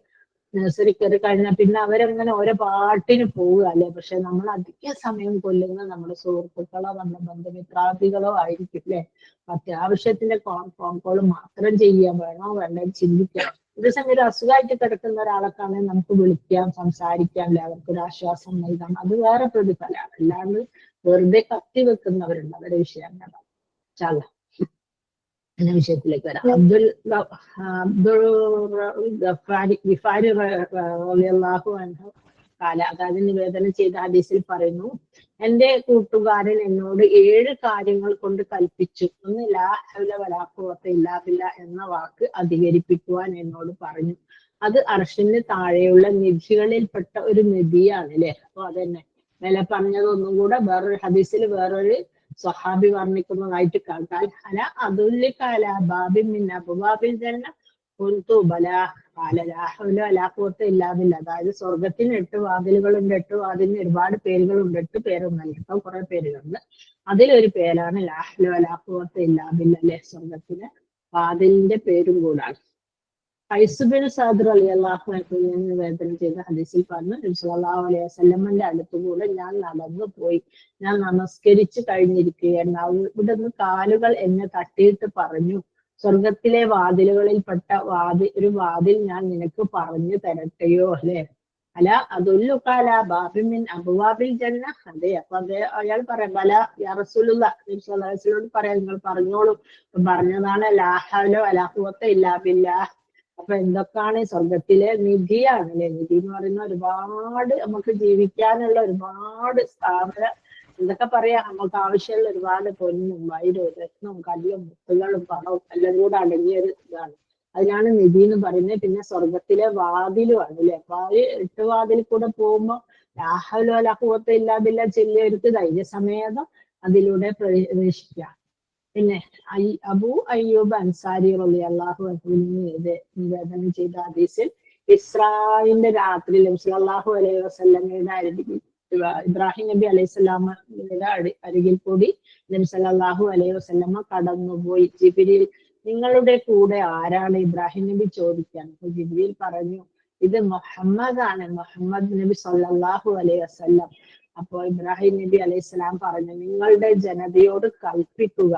നഴ്സറി കയറി കഴിഞ്ഞാൽ പിന്നെ അവരങ്ങനെ ഓരോ പാട്ടിന് പോവുക, അല്ലെ. പക്ഷെ നമ്മൾ അധിക സമയം കൊല്ലുന്ന നമ്മുടെ സുഹൃത്തുക്കളോ നമ്മുടെ ബന്ധുമിത്രാദികളോ ആയിരിക്കും, അല്ലെ. അത്യാവശ്യത്തിന്റെ ഫോൺ കോൾ മാത്രം ചെയ്യാൻ വേണോ വേണ്ട ചിന്തിക്കാം. ഒരു സമയം ഒരു അസുഖമായിട്ട് കിടക്കുന്ന ഒരാളൊക്കെയാണെങ്കിൽ നമുക്ക് വിളിക്കാം, സംസാരിക്കാം, അല്ലെ, അവർക്കൊരു ആശ്വാസം നൽകാം. അത് വേറെ പ്രതിഫലമാണ്. അല്ലാണ്ട് വെറുതെ കത്തി വെക്കുന്നവരുണ്ട്, അവരുടെ വിഷയം ചാല എന്ന വിഷയത്തിലേക്ക് വരാം. അതായത് നിവേദനം ചെയ്ത ഹദീസിൽ പറയുന്നു, എന്റെ കൂട്ടുകാരൻ എന്നോട് 7 കാര്യങ്ങൾ കൊണ്ട് കൽപ്പിച്ചു. ഒന്ന് ലാ ഹൗല വലാ ഖുവത ഇല്ലാ ബില്ലാ എന്ന വാക്ക് അധികരിപ്പിക്കുവാൻ എന്നോട് പറഞ്ഞു. അത് അർശിന് താഴെയുള്ള നിധികളിൽപ്പെട്ട ഒരു നിധിയാണ്, അല്ലെ. അപ്പൊ അതന്നെ മേലെ പറഞ്ഞത് ഒന്നും കൂടെ വേറൊരു ഹദീസിൽ വേറൊരു സ്വഹാബി വർണ്ണിക്കുന്നതായിട്ട് കേൾക്കാൻ അല അതുല്ലിക്കാല ബാബി മിൻ അബ്വാബിൽ ജന്ന കുന്തു ബലാ ഖാല ലാ ഹൗല വലാ ഖുവത ഇല്ലാ ബില്ലാ. അതായത് സ്വർഗത്തിന് 8 വാതിലുകളുണ്ട്, 8 വാതിലിന് ഒരുപാട് പേരുകളുണ്ട്, 8 പേരൊന്നല്ല കേട്ടോ, കുറെ പേരുകളുണ്ട്. അതിലൊരു പേരാണ് ലാ ഹൗല വലാ ഖുവത ഇല്ലാ ബില്ലാ, അല്ലെ. സ്വർഗത്തിന് വാതിലിന്റെ പേരും കൂടാണ്. ഖൈസ് ബിൻ സഅദ് റളിയല്ലാഹു അൻഹു നിവേദനം ചെയ്ത ഹദീസിൽ പറഞ്ഞു, നബി സല്ലല്ലാഹു അലൈഹി വസല്ലമയുടെ അടുത്തുകൂടെ ഞാൻ നടന്നു പോയി. ഞാൻ നമസ്കരിച്ചു കഴിഞ്ഞിരിക്കുകയാണ്. അവിടെ നിന്ന് കാലുകൾ എന്നെ തട്ടിയിട്ട് പറഞ്ഞു, സ്വർഗത്തിലെ വാതിലുകളിൽപ്പെട്ട ഒരു വാതിൽ ഞാൻ നിനക്ക് പറഞ്ഞു തരട്ടെയോ, അല്ലെ. അല അതുല്ലുകാല ബാബിമിൻ അബ്വാബിൽ ജന്ന. അതെ, അപ്പൊ അയാൾ പറയാം, ബല യാ റസൂലുള്ളാഹ്, നബി സല്ലല്ലാഹു അലൈഹി വസല്ലം പറയാം, നിങ്ങൾ പറഞ്ഞോളൂ. പറഞ്ഞതാണ് ലാ ഹൗല വലാ ഖുവത ഇല്ലാ ബില്ലാഹ്. അപ്പൊ എന്തൊക്കെയാണ് സ്വർഗത്തിലെ നിധിയാണ്, അല്ലെ. നിധി എന്ന് പറയുന്ന ഒരുപാട് നമുക്ക് ജീവിക്കാനുള്ള ഒരുപാട് സ്ഥാപന എന്തൊക്കെ പറയാ, നമുക്ക് ആവശ്യമുള്ള ഒരുപാട് പൊന്നും വൈരവും രത്നവും കല്ലും മുത്തുകളും പണവും എല്ലാം കൂടെ അടങ്ങിയ ഒരു ഇതാണ്. അതിനാണ് നിധി എന്ന് പറയുന്നത്. പിന്നെ സ്വർഗത്തിലെ വാതിലുമാണ്, അല്ലെ. അപ്പൊ ആ 8 വാതിൽ കൂടെ പോകുമ്പോ ലാ ഹൗല വലാ ഖുവത ഇല്ലാ ബില്ലാ ചൊല്ലിയെടുത്ത് ധൈര്യസമേതം അതിലൂടെ പ്രവേശിക്കാം. പിന്നെ അബൂ അയ്യൂബ് അൻസാരി റളിയല്ലാഹു അൻഹു നിവേദനം ചെയ്ത ഹദീസിൽ ഇസ്രായിന്റെ രാത്രി നബി സല്ലല്ലാഹു അലൈഹി വസല്ലമയുടെ അരികിൽ ഇബ്രാഹിം നബി അലൈഹിസ്സലാമയുടെ അരികിൽ കൂടി നബി സല്ലല്ലാഹു അലൈഹി വസല്ലമ കടന്നുപോയി. ജിബ്രീൽ, നിങ്ങളുടെ കൂടെ ആരാണ്? ഇബ്രാഹിം നബി ചോദിക്കാൻ. അപ്പൊ ജിബ്രീൽ പറഞ്ഞു, ഇത് മുഹമ്മദ് ആണ്, മുഹമ്മദ് നബി സല്ലല്ലാഹു അലൈഹി വസല്ലം. അപ്പൊ ഇബ്രാഹിം നബി അലൈഹിസ്സലാം പറഞ്ഞു, നിങ്ങളുടെ ജനതയോട് കൽപ്പിക്കുക,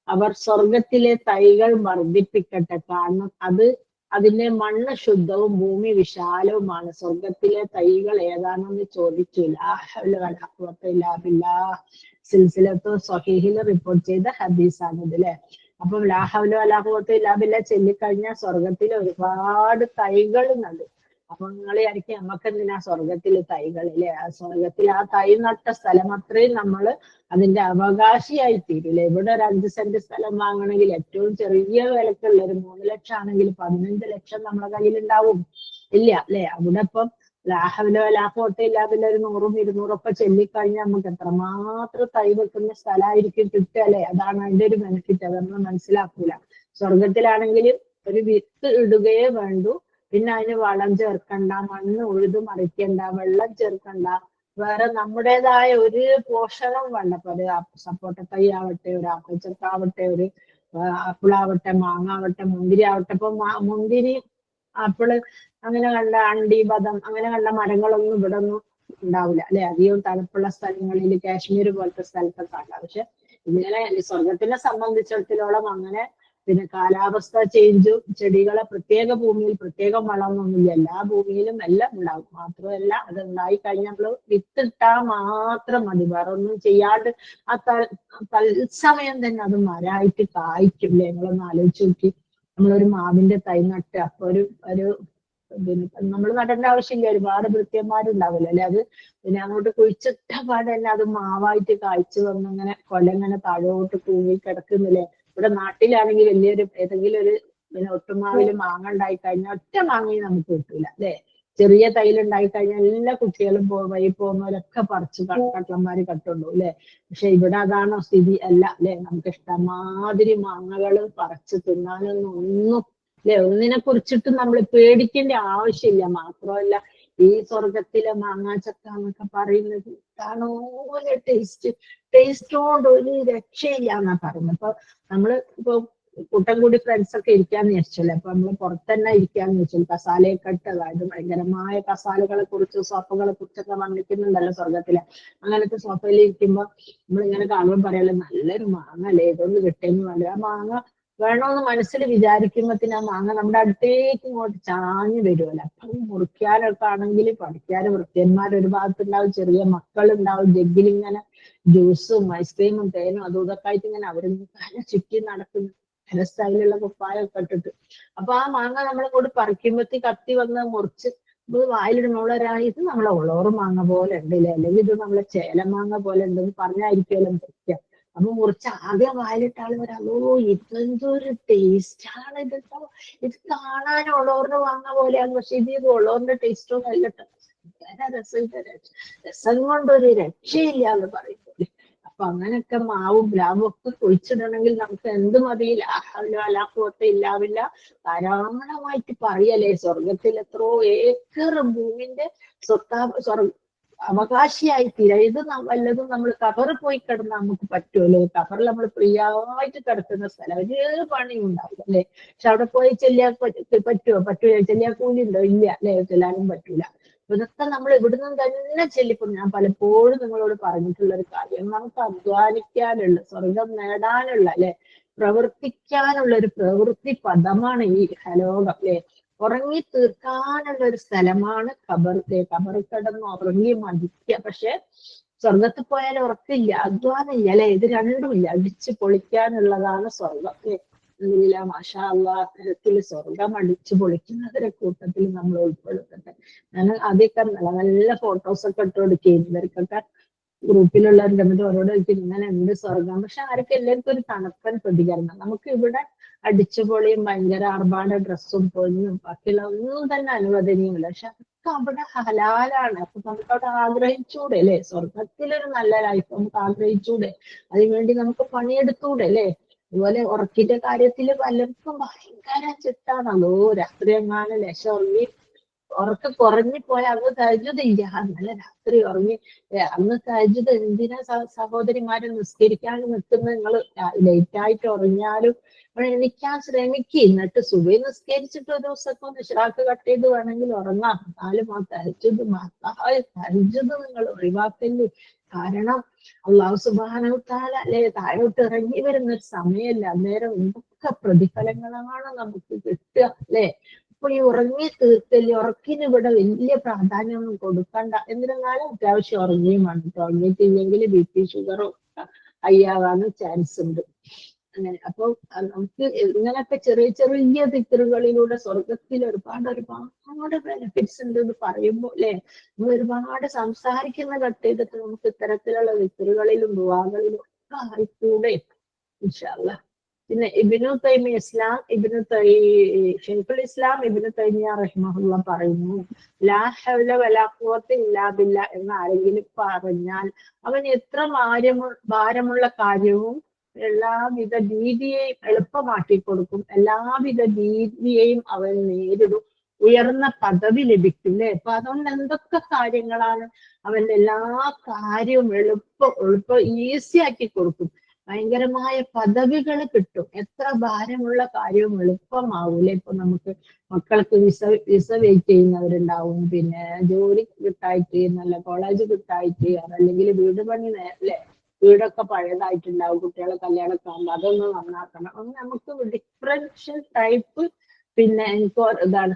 അവർ സ്വർഗത്തിലെ തൈകൾ വർദ്ധിപ്പിക്കട്ടെ, കാരണം അതിന്റെ മണ്ണ് ശുദ്ധവും ഭൂമി വിശാലവുമാണ്. സ്വർഗത്തിലെ തൈകൾ ഏതാണെന്ന് ചോദിച്ചു. ലാ ഹൗല വലാ ഖുവത ഇല്ലാ ബില്ലാഹ് സിൽസിലത്തു സ്വഹീഹിൽ റിപ്പോർട്ട് ചെയ്ത ഹദീസാണ് ഇത്, അല്ലെ. അപ്പൊ ലാ ഹൗല വലാ ഖുവത ഇല്ലാ ബില്ലാഹ് ചൊല്ലിക്കഴിഞ്ഞാൽ സ്വർഗത്തിൽ ഒരുപാട് തൈകൾ നടും. അപ്പൊ നിങ്ങൾ വിചാരിക്കും നമുക്ക് എന്തിനാ സ്വർഗത്തില് തൈകൾ, അല്ലെ. ആ സ്വർഗത്തിൽ ആ തൈ നട്ട സ്ഥലം അത്രയും നമ്മൾ അതിന്റെ അവകാശിയായി തീരില്ലേ. ഇവിടെ ഒരു 5 സെന്റ് സ്ഥലം വാങ്ങണമെങ്കിൽ ഏറ്റവും ചെറിയ വിലക്കുള്ള ഒരു 3 ലക്ഷം ആണെങ്കിൽ 15 ലക്ഷം നമ്മളെ കയ്യിൽ ഉണ്ടാവും, ഇല്ല, അല്ലെ. അവിടെ ഇപ്പം ലാഭമില്ലാതില്ല ഒരു 100ഉം 200ഉം ഒക്കെ ചൊല്ലിക്കഴിഞ്ഞാൽ നമുക്ക് എത്രമാത്രം കൈ വെക്കുന്ന സ്ഥലമായിരിക്കും കിട്ടുക അല്ലെ. അതാണ് അതിന്റെ ഒരു ബെനിഫിറ്റ്. അത് നമ്മൾ മനസ്സിലാക്കൂല. സ്വർഗത്തിലാണെങ്കിൽ ഒരു വിത്ത് ഇടുകയേ വേണ്ടൂ, പിന്നെ അതിന് വളം ചേർക്കണ്ട, മണ്ണ് ഉഴുതു മറിക്കണ്ട, വെള്ളം ചേർക്കണ്ട, വേറെ നമ്മുടേതായ ഒരു പോഷണം വേണ്ട. അപ്പൊ അത് സപ്പോട്ട തൈ ആവട്ടെ, ഒരു ആപ്പിൾ ചെറുക്കാവട്ടെ, ഒരു ആപ്പിളാവട്ടെ, മാങ്ങാവട്ടെ, മുന്തിരി ആവട്ടെ. ഇപ്പൊ മുന്തിരി, ആപ്പിള് അങ്ങനെ കണ്ട അണ്ടി, ബദം അങ്ങനെ കണ്ട മരങ്ങളൊന്നും ഇവിടെ ഒന്നും ഉണ്ടാവില്ല അല്ലെ. അധികം തണുപ്പുള്ള സ്ഥലങ്ങളിൽ, കാശ്മീർ പോലത്തെ സ്ഥലത്തൊക്കെ ഉണ്ടാവും. പക്ഷെ ഇങ്ങനെ സ്വർഗത്തിനെ സംബന്ധിച്ചിടത്തോളം അങ്ങനെ പിന്നെ കാലാവസ്ഥ ചേഞ്ചും, ചെടികളെ പ്രത്യേക ഭൂമിയിൽ പ്രത്യേകം വളമൊന്നുമില്ല, എല്ലാ ഭൂമിയിലും എല്ലാം ഉണ്ടാവും. മാത്രമല്ല അത് ഉണ്ടായി കഴിഞ്ഞാൽ വിത്തിട്ടാൽ മാത്രം മതി, വേറെ ഒന്നും ചെയ്യാണ്ട് ആ തത്സമയം തന്നെ അത് മരമായിട്ട് കായ്ക്കും. ഞങ്ങളൊന്ന് ആലോചിച്ച് നോക്കി, നമ്മളൊരു മാവിന്റെ തൈ നട്ട് അപ്പൊ ഒരു പിന്നെ നമ്മൾ നടേണ്ട ആവശ്യമില്ല, ഒരുപാട് ഭൃത്യന്മാരുണ്ടാവില്ല അല്ലെ. അത് പിന്നെ അങ്ങോട്ട് കുഴിച്ചിട്ട പാടെ തന്നെ അത് മാവായിട്ട് കായ്ച്ചു വന്ന് ഇങ്ങനെ കൊല ഇങ്ങനെ താഴോട്ട് തൂങ്ങി കിടക്കുന്നില്ലേ. ഇവിടെ നാട്ടിലാണെങ്കിൽ വലിയൊരു ഏതെങ്കിലും ഒരു പിന്നെ ഒട്ടുമാവില് മാങ്ങ ഉണ്ടായി കഴിഞ്ഞാൽ ഒറ്റ മാങ്ങയും നമുക്ക് കിട്ടൂല അല്ലെ. ചെറിയ തൈലുണ്ടായി കഴിഞ്ഞാൽ എല്ലാ കുട്ടികളും വഴി പോകുന്നവരൊക്കെ പറിച്ച് കട്ടന്മാര് കട്ടുള്ളൂ അല്ലെ. പക്ഷെ ഇവിടെ അതാണോ സ്ഥിതി? അല്ല അല്ലെ. നമുക്ക് ഇഷ്ടമാതിരി മാങ്ങകള് പറിച്ച് തിന്നാനൊന്നും അല്ലെ, ഒന്നിനെ കുറിച്ചിട്ട് നമ്മൾ പേടിക്കേണ്ട ആവശ്യമില്ല. മാത്രമല്ല ഈ സ്വർഗത്തിലെ മാങ്ങാച്ചക്ക എന്നൊക്കെ പറയുന്നത് കാണോലെ ടേസ്റ്റോണ്ട് ഒരു രക്ഷയില്ല എന്നാ പറയുന്നത്. അപ്പൊ നമ്മള് ഇപ്പൊ കൂട്ടം കൂടി ഫ്രണ്ട്സ് ഒക്കെ ഇരിക്കാന്ന് വിചാരിച്ചല്ലേ, അപ്പൊ നമ്മള് പുറത്തന്നെ ഇരിക്കാന്ന് വെച്ചാൽ കസാലയൊക്കെ ഇട്ട്, അതായത് ഭയങ്കരമായ കസാലകളെ കുറിച്ച്, സോഫകളെ കുറിച്ചൊക്കെ വർണ്ണിക്കുന്നുണ്ടല്ലോ സ്വർഗത്തിലെ. അങ്ങനത്തെ സോഫയിൽ ഇരിക്കുമ്പോ നമ്മളിങ്ങനെ കാണുമ്പോൾ പറയാലോ, നല്ലൊരു മാങ്ങ അല്ലേ, ഇതൊന്ന് കിട്ടിയെന്ന് പറഞ്ഞു. ആ മാങ്ങ വേണമെന്ന് മനസ്സിൽ വിചാരിക്കുമ്പത്തിന് ആ മാങ്ങ നമ്മുടെ അടുത്തേക്ക് ഇങ്ങോട്ട് ചാഞ്ഞു വരുമല്ലോ. അപ്പം മുറിക്കാനൊക്കെ ആണെങ്കിൽ പഠിക്കാൻ വൃത്യന്മാർ ഒരു ഭാഗത്തുണ്ടാവും, ചെറിയ മക്കളുണ്ടാവും, ജഗ്ഗിലിങ്ങനെ ജ്യൂസും ഐസ്ക്രീമും തേനും അതും ഇതൊക്കെ ആയിട്ട് ഇങ്ങനെ അവരിങ്ങനെ ചുറ്റി നടക്കുന്നു, പല സ്റ്റൈലുള്ള കുപ്പായൊക്കെ ഇട്ടിട്ട്. അപ്പൊ ആ മാങ്ങ നമ്മളിങ്ങോട്ട് പറിക്കുമ്പത്തി കത്തി വന്ന് മുറിച്ച് വായിലിടുന്നോളൊരാ, ഇത് നമ്മളെ ഉളോറ് മാങ്ങ പോലെ ഉണ്ടല്ലേ, അല്ലെങ്കിൽ ഇത് നമ്മളെ ചേലമാങ്ങ പോലെ ഉണ്ടെന്ന് പറഞ്ഞായിരിക്കുമല്ലോ മുറിക്കുക. അപ്പൊ മുറിച്ച് ആദ്യം വായിലിട്ട ആള് വരാം, ഓ ഇതെന്തൊരു ടേസ്റ്റാണ് ഇത്, ഇത് കാണാൻ ഉളോറിന് മാങ്ങ പോലെയാണ്, പക്ഷെ ഇത് ഉളോറിന്റെ ടേസ്റ്റൊന്നും അല്ലട്ടോ, രസം കൊണ്ടൊരു രക്ഷയില്ല എന്ന് പറയുന്നത്. അപ്പൊ അങ്ങനെയൊക്കെ മാവും പ്ലാവും ഒക്കെ കുഴിച്ചിടണമെങ്കിൽ നമുക്ക് എന്ത് മതിയില്ല, അലാഖൊക്കെ ഇല്ലാവില്ല, ധാരാളമായിട്ട് പറയല്ലേ. സ്വർഗത്തിൽ എത്രയോ ഏക്കർ ഭൂമിന്റെ അവകാശിയായി തീരാ. ഇത് വല്ലതും നമ്മൾ കബറ് പോയി കിടന്നാൽ നമുക്ക് പറ്റുമല്ലോ. കബറിൽ നമ്മൾ ഫ്രീ ആയിട്ട് കിടക്കുന്ന സ്ഥലം, ഒരു പണിയും ഉണ്ടാവില്ല അല്ലെ. പക്ഷെ അവിടെ പോയി ചെല്ലാൻ പറ്റുമോ? ചെല്ലാൻ കൂലി ഉണ്ടോ? ഇല്ല അല്ലെ, ചെല്ലാനും പറ്റൂല. ഇതൊക്കെ നമ്മൾ ഇവിടുന്ന് തന്നെ ചെല്ലിപ്പോ. ഞാൻ പലപ്പോഴും നിങ്ങളോട് പറഞ്ഞിട്ടുള്ള ഒരു കാര്യം, നമുക്ക് അധ്വാനിക്കാനുള്ള, സ്വർഗം നേടാനുള്ള അല്ലെ, പ്രവർത്തിക്കാനുള്ള ഒരു പ്രവൃത്തി പദമാണ് ഈ ഹലോകം അല്ലെ. ഉറങ്ങി തീർക്കാനുള്ള ഒരു സ്ഥലമാണ് ഖബർ. ഖബർ കിടന്ന് ഉറങ്ങി മതിക്കുക. പക്ഷെ സ്വർഗത്തിൽ പോയാൽ ഉറക്കില്ല, അധ്വാനില്ല അല്ലെ. ഇത് രണ്ടുമില്ല, അടിച്ചു പൊളിക്കാനുള്ളതാണ് സ്വർഗം അല്ലെ. മാഷാ അള്ളാ, അത്തരത്തിൽ സ്വർഗം അടിച്ചു പൊളിക്കുന്നതിന്റെ കൂട്ടത്തിൽ നമ്മൾ ഉൾപ്പെടുത്തട്ടെ. ഞാൻ ആദ്യമൊക്കെ നല്ല നല്ല ഫോട്ടോസൊക്കെ ഇട്ട് കൊടുക്കുകയും ഇവർക്കൊക്കെ ഗ്രൂപ്പിലുള്ളവരുടെ എന്നിട്ട് ഓരോട് ചോദിക്കും ഇങ്ങനെ എന്ത് സ്വർഗം. പക്ഷെ ആർക്കും എല്ലാവർക്കും ഒരു തണുപ്പൻ പ്രതികരണം. നമുക്ക് ഇവിടെ അടിച്ചുപൊളിയും ഭയങ്കര ആർഭാട ഡ്രസ്സും പൊന്നും ബാക്കിയുള്ള ഒന്നും തന്നെ അനുവദനീയമില്ല. പക്ഷെ അതൊക്കെ അവിടെ ഹലാലാണ്. അപ്പൊ നമുക്ക് അവിടെ ആഗ്രഹിച്ചൂടെ അല്ലെ, സ്വർഗത്തിലൊരു നല്ല ലൈഫ് നമുക്ക് ആഗ്രഹിച്ചൂടെ, അതിനുവേണ്ടി നമുക്ക് പണിയെടുത്തൂടെ അല്ലെ. അതുപോലെ ഉറക്കിന്റെ കാര്യത്തില് പലർക്കും ഭയങ്കര ചിട്ടാണല്ലോ, രാത്രി എങ്ങാനും ലക്ഷം ഉറങ്ങി ഉറക്കം കുറഞ്ഞിപ്പോയ അന്ന് തഹജ്ജുദില്ല, നല്ല രാത്രി ഉറങ്ങി അന്ന് തഹജ്ജുദ് എന്തിനാ സഹോദരിമാരെ നിസ്കരിക്കാൻ നിൽക്കുന്ന, നിങ്ങൾ ലേറ്റ് ആയിട്ട് ഉറങ്ങിയാലും എണീക്കാൻ ശ്രമിക്കുക. എന്നിട്ട് സുബഹി നിസ്കരിച്ചിട്ട് ഒരു ദിവസമൊക്കെ ഒന്ന് ഇശ്റാഖ് കട്ട് ചെയ്ത് വേണമെങ്കിൽ ഉറങ്ങാം. എന്നാലും ആ തഹജ്ജുദ് തഹജ്ജുദ് നിങ്ങൾ ഒഴിവാക്കല്. കാരണം അല്ലാഹു സുബ്ഹാനഹു തആല അല്ലെ താഴോട്ട് ഇറങ്ങി വരുന്ന ഒരു സമയമല്ല, അന്നേരം എന്തൊക്കെ പ്രതിഫലങ്ങളാണ് നമുക്ക് കിട്ടുക അല്ലെ. അപ്പൊ ഈ ഉറങ്ങി തീർക്കല്, ഉറക്കിന് ഇവിടെ വലിയ പ്രാധാന്യമൊന്നും കൊടുക്കണ്ട. എന്നിരുന്നാലും അത്യാവശ്യം ഉറങ്ങിയും വേണം. ഉറങ്ങിയിട്ടില്ലെങ്കിൽ BP ഷുഗറും ഹൈയാവാനും ചാൻസ് ഉണ്ട്. അങ്ങനെ അപ്പൊ നമുക്ക് ഇങ്ങനത്തെ ചെറിയ ചെറിയ ദിക്റുകളിലൂടെ സ്വർഗത്തിൽ ഒരുപാട് ബെനിഫിറ്റ്സ് ഉണ്ട് എന്ന് പറയുമ്പോൾ അല്ലെ, നമ്മൾ ഒരുപാട് സംസാരിക്കുന്ന ഘട്ടത്തിൽ നമുക്ക് ഇത്തരത്തിലുള്ള ദിക്റുകളിലും ദുആകളിലും ഒക്കെ ആയിക്കൂടെ. ഇൻഷാ അല്ലാഹ് പിന്നെ ഷെയ്ഖുൽ ഇസ്ലാം ഇബ്നു തൈമിയ റഹിമഹുള്ള പറയുന്നു, ലാ ഹൗല വലാ ഖുവത ഇല്ലാ ബില്ലാ എന്ന് ആരെങ്കിലും പറഞ്ഞാൽ അവൻ എത്ര ഭാരമുള്ള കാര്യവും എല്ലാവിധ ഭീതിയെയും എളുപ്പമാക്കി കൊടുക്കും, എല്ലാവിധ ഭീതിയെയും അവൻ നേരിടും, ഉയർന്ന പദവി ലഭിക്കും അല്ലെ. അപ്പൊ അതുകൊണ്ട് എന്തൊക്കെ കാര്യങ്ങളാണ് അവന്റെ എല്ലാ കാര്യവും എളുപ്പം ഈസി ആക്കി കൊടുക്കും, ഭയങ്കരമായ പദവികൾ കിട്ടും, എത്ര ഭാരമുള്ള കാര്യവും എളുപ്പമാവൂലെ. ഇപ്പൊ നമുക്ക് മക്കൾക്ക് വിസ വെയിറ്റ് ചെയ്യുന്നവരുണ്ടാവും, പിന്നെ ജോലി കിട്ടായിട്ട്, നല്ല കോളേജ് കിട്ടായിട്ട്, അതല്ലെങ്കിൽ വീട് പണി അല്ലെ, വീടൊക്കെ പഴയതായിട്ടുണ്ടാവും, കുട്ടികളെ കല്യാണമൊക്കെ ആകുമ്പോൾ അതൊന്ന് നന്നാക്കണം. അങ്ങനെ നമുക്ക് ഡിഫറൻഷ്യൽ ടൈപ്പ് പിന്നെ ഇതാണ്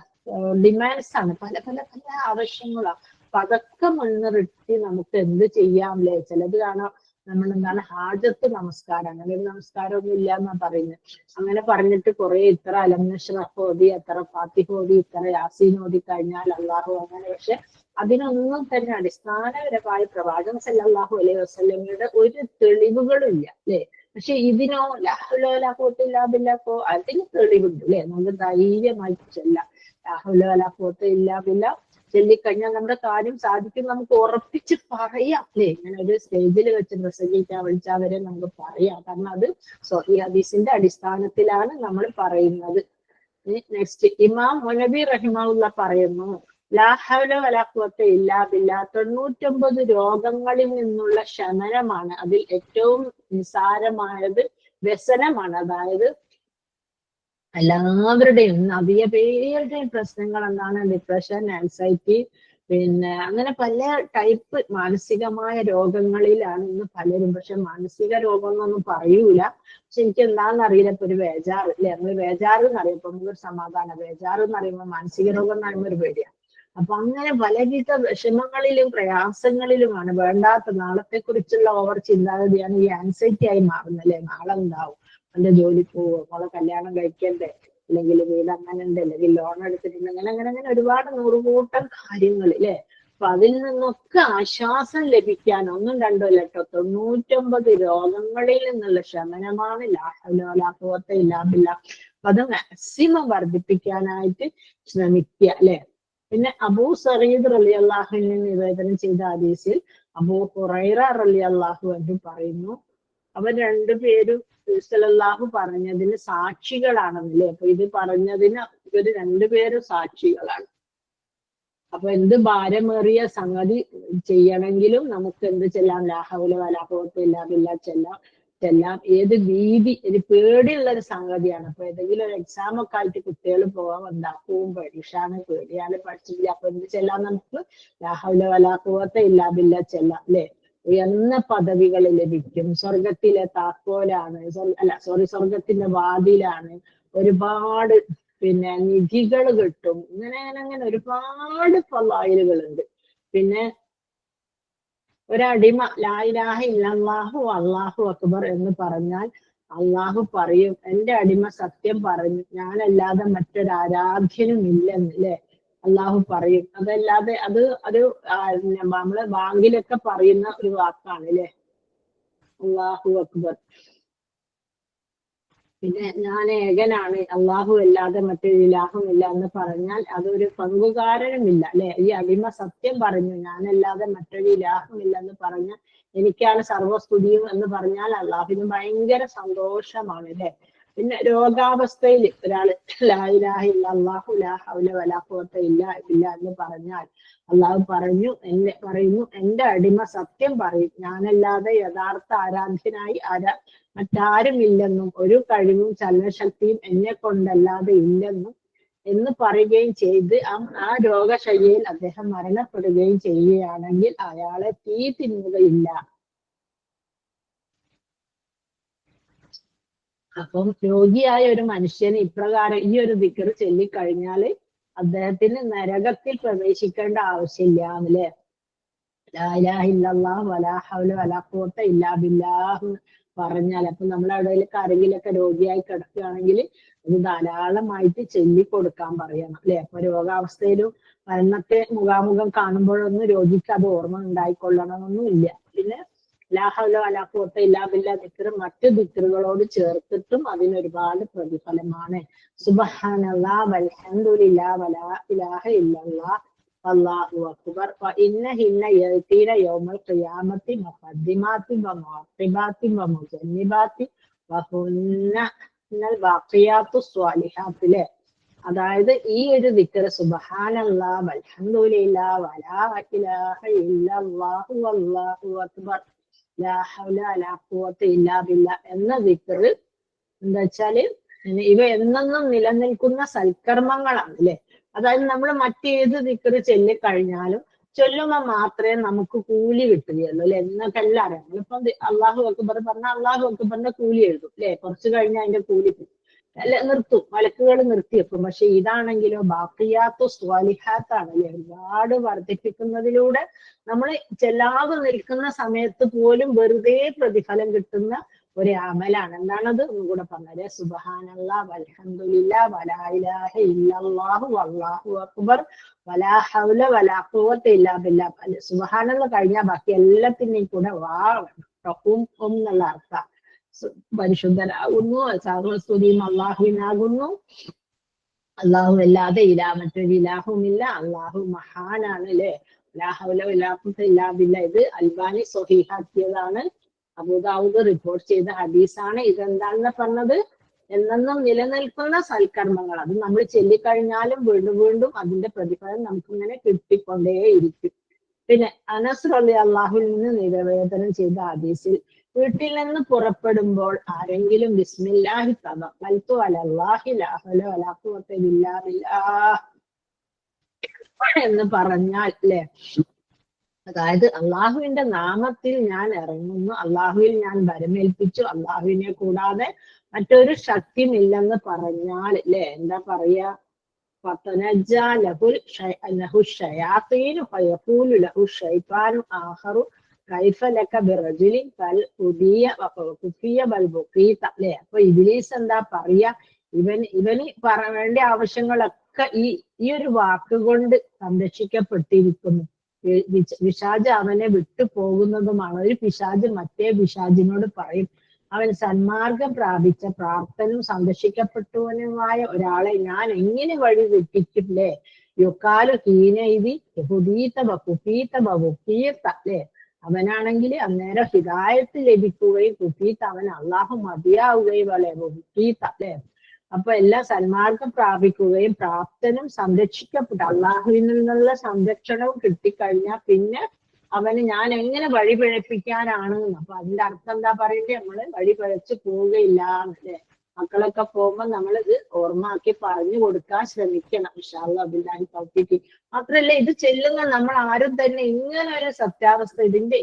ഡിമാൻഡ്സ് ആണ്, പല പല പല ആവശ്യങ്ങളാണ്. അപ്പൊ അതൊക്കെ മുൻനിർത്തി നമുക്ക് എന്ത് ചെയ്യാം അല്ലേ. ചിലത് കാണാം നമ്മൾ എന്താണ് ഹാജത്ത് നമസ്കാരം, അങ്ങനെ ഒരു നമസ്കാരമൊന്നും ഇല്ല എന്നാ പറയുന്നത്. അങ്ങനെ പറഞ്ഞിട്ട് കുറെ ഇത്ര അലംനഷ്റഫ് ഓതി, എത്ര ഫാത്തിഹ ഓതി, ഇത്ര യാസീൻ ഓതി കഴിഞ്ഞാൽ അള്ളാഹു അങ്ങനെ. പക്ഷെ അതിനൊന്നും തന്നെ അടിസ്ഥാനപരമായ പ്രവാചകൻ സല്ലല്ലാഹു അലൈഹി വസല്ലമയുടെ ഒരു തെളിവുകളും ഇല്ല അല്ലെ. പക്ഷെ ഇതിനോ ലാ ഹൗല വലാ ഖുവത ഇല്ലാ ബില്ലാഹ് അതിന് തെളിവുണ്ട് അല്ലെ. നമുക്ക് ധൈര്യമായി ചെല്ലാം, ലാ ഹൗല വലാ ഖുവത ഇല്ലാ ബില്ലാഹ് ചൊല്ലിക്കഴിഞ്ഞാൽ നമ്മുടെ കാര്യം സാധിക്കും, നമുക്ക് ഉറപ്പിച്ച് പറയാം അല്ലെ. ഇങ്ങനെ ഒരു സ്റ്റേജിൽ വെച്ച് പ്രസംഗിക്കാൻ വിളിച്ചാൽ വരെ നമുക്ക് പറയാം, കാരണം അത് സ്വഹീഹ് ഹദീസിന്റെ അടിസ്ഥാനത്തിലാണ് നമ്മൾ പറയുന്നത്. നെക്സ്റ്റ് ഇമാം മുനവി റഹിമഹുള്ള പറയുന്നു, ലാ ഹൗല വലാ ഖുവത ഇല്ലാ ബില്ലാഹ് 99 രോഗങ്ങളിൽ നിന്നുള്ള ശമനമാണ്. അതിൽ ഏറ്റവും നിസാരമായത് വ്യസനമാണ്. അതായത് എല്ലാവരുടെയും അധിക പേരുടെയും പ്രശ്നങ്ങൾ എന്താണ്, ഡിപ്രഷൻ, ആൻസൈറ്റി, പിന്നെ അങ്ങനെ പല ടൈപ്പ് മാനസികമായ രോഗങ്ങളിലാണ് ഇന്ന് പലരും. പക്ഷെ മാനസിക രോഗം എന്നൊന്നും പറയൂല, പക്ഷെ എനിക്ക് എന്താണെന്ന് അറിയില്ല, ഇപ്പൊ ഒരു ബേജാറ് അല്ലെ. നമ്മൾ ബേജാറ് എന്ന് അറിയുമ്പോൾ നമുക്കൊരു സമാധാനം, ബേജാറ് എന്ന് പറയുമ്പോൾ മാനസിക രോഗം എന്ന് പറയുമ്പോൾ ഒരു പേടിയാണ്. അപ്പൊ അങ്ങനെ പലവിധ വിഷമങ്ങളിലും പ്രയാസങ്ങളിലുമാണ്. വേണ്ടാത്ത നാളത്തെ കുറിച്ചുള്ള ഓവർ ചിന്താഗതിയാണ് ഈ ആൻസൈറ്റി ആയി മാറുന്നത് അല്ലെ. നാളെ ഉണ്ടാവും, എന്റെ ജോലി പോവോ, മോളെ കല്യാണം കഴിക്കണ്ടേ, അല്ലെങ്കിൽ വീട് അങ്ങനെ ഉണ്ട്, അല്ലെങ്കിൽ ലോൺ എടുത്തിട്ടുണ്ട്, അങ്ങനെ അങ്ങനെ അങ്ങനെ ഒരുപാട് നൂറുകൂട്ടം കാര്യങ്ങൾ അല്ലെ. അപ്പൊ അതിൽ നിന്നൊക്കെ ആശ്വാസം ലഭിക്കാൻ ഒന്നും രണ്ടോ അല്ല കേട്ടോ, 99 രോഗങ്ങളിൽ നിന്നുള്ള ശമനമാണ് ലാ ഹൗല വലാ ഖുവത ഇല്ലാ ബില്ലാഹ്. അപ്പൊ അത് മാക്സിമം വർദ്ധിപ്പിക്കാനായിട്ട് ശ്രമിക്കുക അല്ലെ. പിന്നെ അബൂ സഈദ് റളിയല്ലാഹുവിന് നിവേദനം ചെയ്ത ഹദീസിൽ അബൂ ഹുറൈറ റളിയല്ലാഹു അൻഹു പറയുന്നു, അവർ രണ്ടുപേരും സല്ലല്ലാഹു പറഞ്ഞതിന് സാക്ഷികളാണെന്നല്ലേ. അപ്പൊ ഇത് പറഞ്ഞതിന് ഇവര് രണ്ടുപേരും സാക്ഷികളാണ്. അപ്പൊ എന്ത് ഭാരമേറിയ സംഗതി ചെയ്യണമെങ്കിലും നമുക്ക് എന്ത് ചെല്ലാം, ലാ ഹൗല വലാ ഖുവത ഇല്ലാ ബില്ലാഹ് ചെല്ലാം. ഏത് ഭീതി, ഒരു പേടിയുള്ള ഒരു സംഗതിയാണ്. അപ്പൊ ഏതെങ്കിലും ഒരു എക്സാം ഒക്കെ ആയിട്ട് കുട്ടികൾ പോകാൻ വന്നാക്കും, പരീക്ഷാണ്, പേടിയാണ്, പഠിച്ചില്ല, അപ്പൊ എന്ത് ചെല്ലാം, നമുക്ക് ലാ ഹൗല വലാ ഖുവത ഇല്ലാ ബില്ലാഹ് ചെല്ലാം അല്ലെ. ഉയർന്ന പദവികൾ ലഭിക്കും, സ്വർഗത്തിലെ താക്കോലാണ്, സ്വർഗത്തിന്റെ വാതിലാണ്, ഒരുപാട് പിന്നെ നിധികൾ കിട്ടും, ഇങ്ങനെ അങ്ങനെ ഒരുപാട് ഫളായിലുകളുണ്ട്. പിന്നെ ഒരടിമ ലാ ഇലാഹ ഇല്ലല്ലാഹു അല്ലാഹു അക്ബർ എന്ന് പറഞ്ഞാൽ അള്ളാഹു പറയും, എന്റെ അടിമ സത്യം പറഞ്ഞു, ഞാനല്ലാതെ മറ്റൊരു ആരാധ്യനും ഇല്ലെന്ന് അല്ലെ. അള്ളാഹു പറയും. അതല്ലാതെ അത് നമ്മള് ബാങ്കിലൊക്കെ പറയുന്ന ഒരു വാക്കാണ് അല്ലെ, അള്ളാഹു അക്ബർ. പിന്നെ ഞാൻ ഏകനാണ്, അള്ളാഹു അല്ലാതെ മറ്റൊരു ഇലാഹുമില്ല എന്ന് പറഞ്ഞാൽ അതൊരു പങ്കുകാരനുമില്ല അല്ലെ. ഈ അടിമ സത്യം പറഞ്ഞു, ഞാനല്ലാതെ മറ്റൊരു ഇലാഹുമില്ല എന്ന് പറഞ്ഞാൽ എനിക്കാണ് സർവസ്തുതിയും എന്ന് പറഞ്ഞാൽ അള്ളാഹുവിന് ഭയങ്കര സന്തോഷമാണ് അല്ലെ. പിന്നെ രോഗാവസ്ഥയിൽ ഒരാള് ലാ ഇലാഹ ഇല്ലല്ലാഹു ലാ ഹൗല വലാ ഖുവത ഇല്ലാ ബില്ലാഹ് എന്ന് പറഞ്ഞാൽ അള്ളാഹു പറയുന്നു എന്റെ അടിമ സത്യം പറയും, ഞാനല്ലാതെ യഥാർത്ഥ ആരാധ്യനായി മറ്റാരും ഇല്ലെന്നും ഒരു കഴിവും ചലനശക്തിയും എന്നെ കൊണ്ടല്ലാതെ ഇല്ലെന്നും എന്ന് പറയുകയും ചെയ്ത് ആ രോഗശയ്യയിൽ അദ്ദേഹം മരണപ്പെടുകയും ചെയ്യുകയാണെങ്കിൽ അയാളെ തീ തിന്നുകയില്ല. അപ്പം രോഗിയായ ഒരു മനുഷ്യന് ഇപ്രകാരം ഈ ഒരു ദിക്ർ ചൊല്ലിക്കഴിഞ്ഞാല് അദ്ദേഹത്തിന് നരകത്തിൽ പ്രവേശിക്കേണ്ട ആവശ്യമില്ല അല്ലേ. ലാ ഇലാഹ ഇല്ലല്ലാഹു വലാ ഹൗല വലാ ഖുവത ഇല്ലാ ബില്ലാഹ് പറഞ്ഞാൽ, അപ്പൊ നമ്മൾ എവിടെയെങ്കിലും ആരെങ്കിലൊക്കെ രോഗിയായി കിടക്കുകയാണെങ്കിൽ അത് ധാരാളമായിട്ട് ചൊല്ലിക്കൊടുക്കാൻ പറയണം അല്ലെ. അപ്പൊ രോഗാവസ്ഥയിലും മരണത്തെ മുഖാമുഖം കാണുമ്പോഴൊന്നും രോഗിക്ക് അത് ഓർമ്മ ഉണ്ടായിക്കൊള്ളണമെന്നൊന്നും ഇല്ല. പിന്നെ ലാ ഹൗല വലാ ഖുവത ഇല്ലാ ബില്ലാ ദിക്ർ മറ്റു ദിക്റുകളോട് ചേർത്തിട്ടും അതിനൊരുപാട് പ്രതിഫലമാണ്. സുബ്ഹാനല്ലാഹ് വൽഹംദുലില്ലാഹ് വലാ ഇലാഹ ഇല്ലല്ലാഹ് വല്ലാഹു അക്ബർ ഇന്നഹിന്ന യഅതീന യൗമൽ ഖിയാമത്തി മുഖദ്ദിമാത്തി വമുഅഖിബാത്തി വമുജന്നിബാത്തി വഹുന്ന മിനൽ ബാഖിയാത്തു സ്വാലിഹാത്തിലെ. അതായത് ഈ ഒരു ദിക്ർ സുബ്ഹാനല്ലാഹ് വൽഹംദുലില്ലാഹ് വലാ ഇലാഹ ഇല്ലല്ലാഹു വല്ലാഹു അക്ബർ ലാ ഹൗല വലാ ഖുവത ഇല്ലാ ബില്ലാഹ് എന്ന ദിക്ർ എന്താ വെച്ചാല് ഇവ എന്നെന്നും നിലനിൽക്കുന്ന സൽക്കർമ്മങ്ങളാണ് അല്ലെ. അതായത് നമ്മൾ മറ്റേത് ദിക്ർ ചൊല്ലിക്കഴിഞ്ഞാലും ചൊല്ലുമ്പോൾ മാത്രമേ നമുക്ക് കൂലി കിട്ടുകയുള്ളൂ അല്ലെ. എന്നൊക്കെ എല്ലാം അറിയാം. നമ്മളിപ്പം അള്ളാഹു അക്ബർ പറഞ്ഞാൽ അള്ളാഹു അക്ബറിന്റെ കൂലി എഴുതും അല്ലെ. കുറച്ച് കഴിഞ്ഞാൽ അതിന്റെ കൂലി അല്ലെ നിർത്തും, മലക്കുകൾ നിർത്തിവെക്കും. പക്ഷെ ഇതാണെങ്കിലോ ബാക്കിയാത്തു സ്വാലിഹാത്താണ് അല്ലെ. ഒരുപാട് വർദ്ധിപ്പിക്കുന്നതിലൂടെ നമ്മൾ ചെല്ലാതെ നിൽക്കുന്ന സമയത്ത് പോലും വെറുതെ പ്രതിഫലം കിട്ടുന്ന ഒരു അമലാണ്. എന്താണത് ഒന്നുകൂടെ പറഞ്ഞത്. സുബ്ഹാനല്ലാഹ് വൽഹംദുലില്ലാഹ് വലാ ഇലാഹ ഇല്ലല്ലാഹു വല്ലാഹു അക്ബർ വലാ ഹൗല വലാ ഖുവത ഇല്ലാ ബില്ലാഹ്. സുബ്ഹാനല്ലാഹ് കഴിഞ്ഞാൽ ബാക്കി എല്ലാത്തിന്റെയും കൂടെ എന്നുള്ള അർത്ഥം. പരിശുദ്ധനാകുന്നു, സർവസ്തുതിയും അള്ളാഹുവിനാകുന്നു, അള്ളാഹു അല്ലാതെ മറ്റൊരു ഇലാഹുമില്ല, അള്ളാഹു മഹാനാണ് അല്ലെ. ലാ ഹൗല വലാ ഖുവത ഇല്ലാ ബില്ലാഹ്. ഇത് അൽബാനി സ്വഹീഹാക്കിയതാണ്, അബൂദാവൂദ് റിപ്പോർട്ട് ചെയ്ത ഹദീസാണ്. ഇതെന്താണെന്ന് പറഞ്ഞത്, എന്നെന്നും നിലനിൽക്കുന്ന സൽക്കർമ്മങ്ങൾ. അത് നമ്മൾ ചൊല്ലിക്കഴിഞ്ഞാലും വീണ്ടും വീണ്ടും അതിന്റെ പ്രതിഫലം നമുക്കിങ്ങനെ കിട്ടിക്കൊണ്ടേയിരിക്കും. പിന്നെ അനസ് റളിയല്ലാഹുവിൽ നിന്ന് നിവേദനം ചെയ്ത ഹദീസിൽ, വീട്ടിൽ നിന്ന് പുറപ്പെടുമ്പോൾ ആരെങ്കിലും ബിസ്മില്ലാഹി തവക്കൽതു അലല്ലാഹി ലാ ഹൗല വലാ ഖുവത ഇല്ലാ ബില്ലാഹ് എന്ന് പറഞ്ഞാൽ അല്ലെ, അതായത് അള്ളാഹുവിന്റെ നാമത്തിൽ ഞാൻ ഇറങ്ങുന്നു, അള്ളാഹുവിൽ ഞാൻ ഭരമേൽപ്പിച്ചു, അള്ളാഹുവിനെ കൂടാതെ മറ്റൊരു ശക്തിയുമില്ലെന്ന് പറഞ്ഞാൽ അല്ലെ, എന്താ പറയാ, അപ്പൊ ഇബ്ലീസ് എന്താ പറയാ, ഇവന് വേണ്ട ആവശ്യങ്ങളൊക്കെ ഈ ഒരു വാക്കുകൊണ്ട് സംരക്ഷിക്കപ്പെട്ടിരിക്കുന്നു. പിശാച് അവനെ വിട്ടു പോകുന്നതുമാണ്. ഒരു പിശാച് മറ്റേ പിശാചിനോട് പറയും, അവൻ സന്മാർഗം പ്രാപിച്ച പ്രാർത്ഥനും സംരക്ഷിക്കപ്പെട്ടവനുമായ ഒരാളെ ഞാൻ എങ്ങനെ വഴി തെറ്റിക്കില്ലേ. യുക്കാലു ഹീനൈതി യഹുദീത ബഹുഫീത ബഹുഫീത അല്ലെ. അവനാണെങ്കിൽ അന്നേരം ഹിദായത്ത് ലഭിക്കുകയും കുഫീത്ത് അവൻ അള്ളാഹു മതിയാവുകയും അല്ലെ, ബഹുഫീത അല്ലെ. അപ്പൊ എല്ലാം സന്മാർഗം പ്രാപിക്കുകയും പ്രാപ്തനും സംരക്ഷിക്കപ്പെട്ട അള്ളാഹുവിൽ നിന്നുള്ള സംരക്ഷണവും കിട്ടിക്കഴിഞ്ഞാൽ പിന്നെ അവന് ഞാൻ എങ്ങനെ വഴി പിഴപ്പിക്കാനാണ്. അപ്പൊ അതിന്റെ അർത്ഥം എന്താ പറയണ്ടേ, നമ്മള് വഴി പിഴച്ച് പോവുകയില്ല അല്ലേ. മക്കളൊക്കെ പോകുമ്പോ നമ്മളിത് ഓർമ്മയാക്കി പറഞ്ഞു കൊടുക്കാൻ ശ്രമിക്കണം. ഇൻഷാ അല്ലാഹ് ബില്ലാഹി തൗഫീഖ്. മാത്രല്ല ഇത് ചെല്ലുന്ന നമ്മൾ ആരും തന്നെ ഇങ്ങനെ ഒരു സത്യാവസ്ഥ, ഇതിന്റെ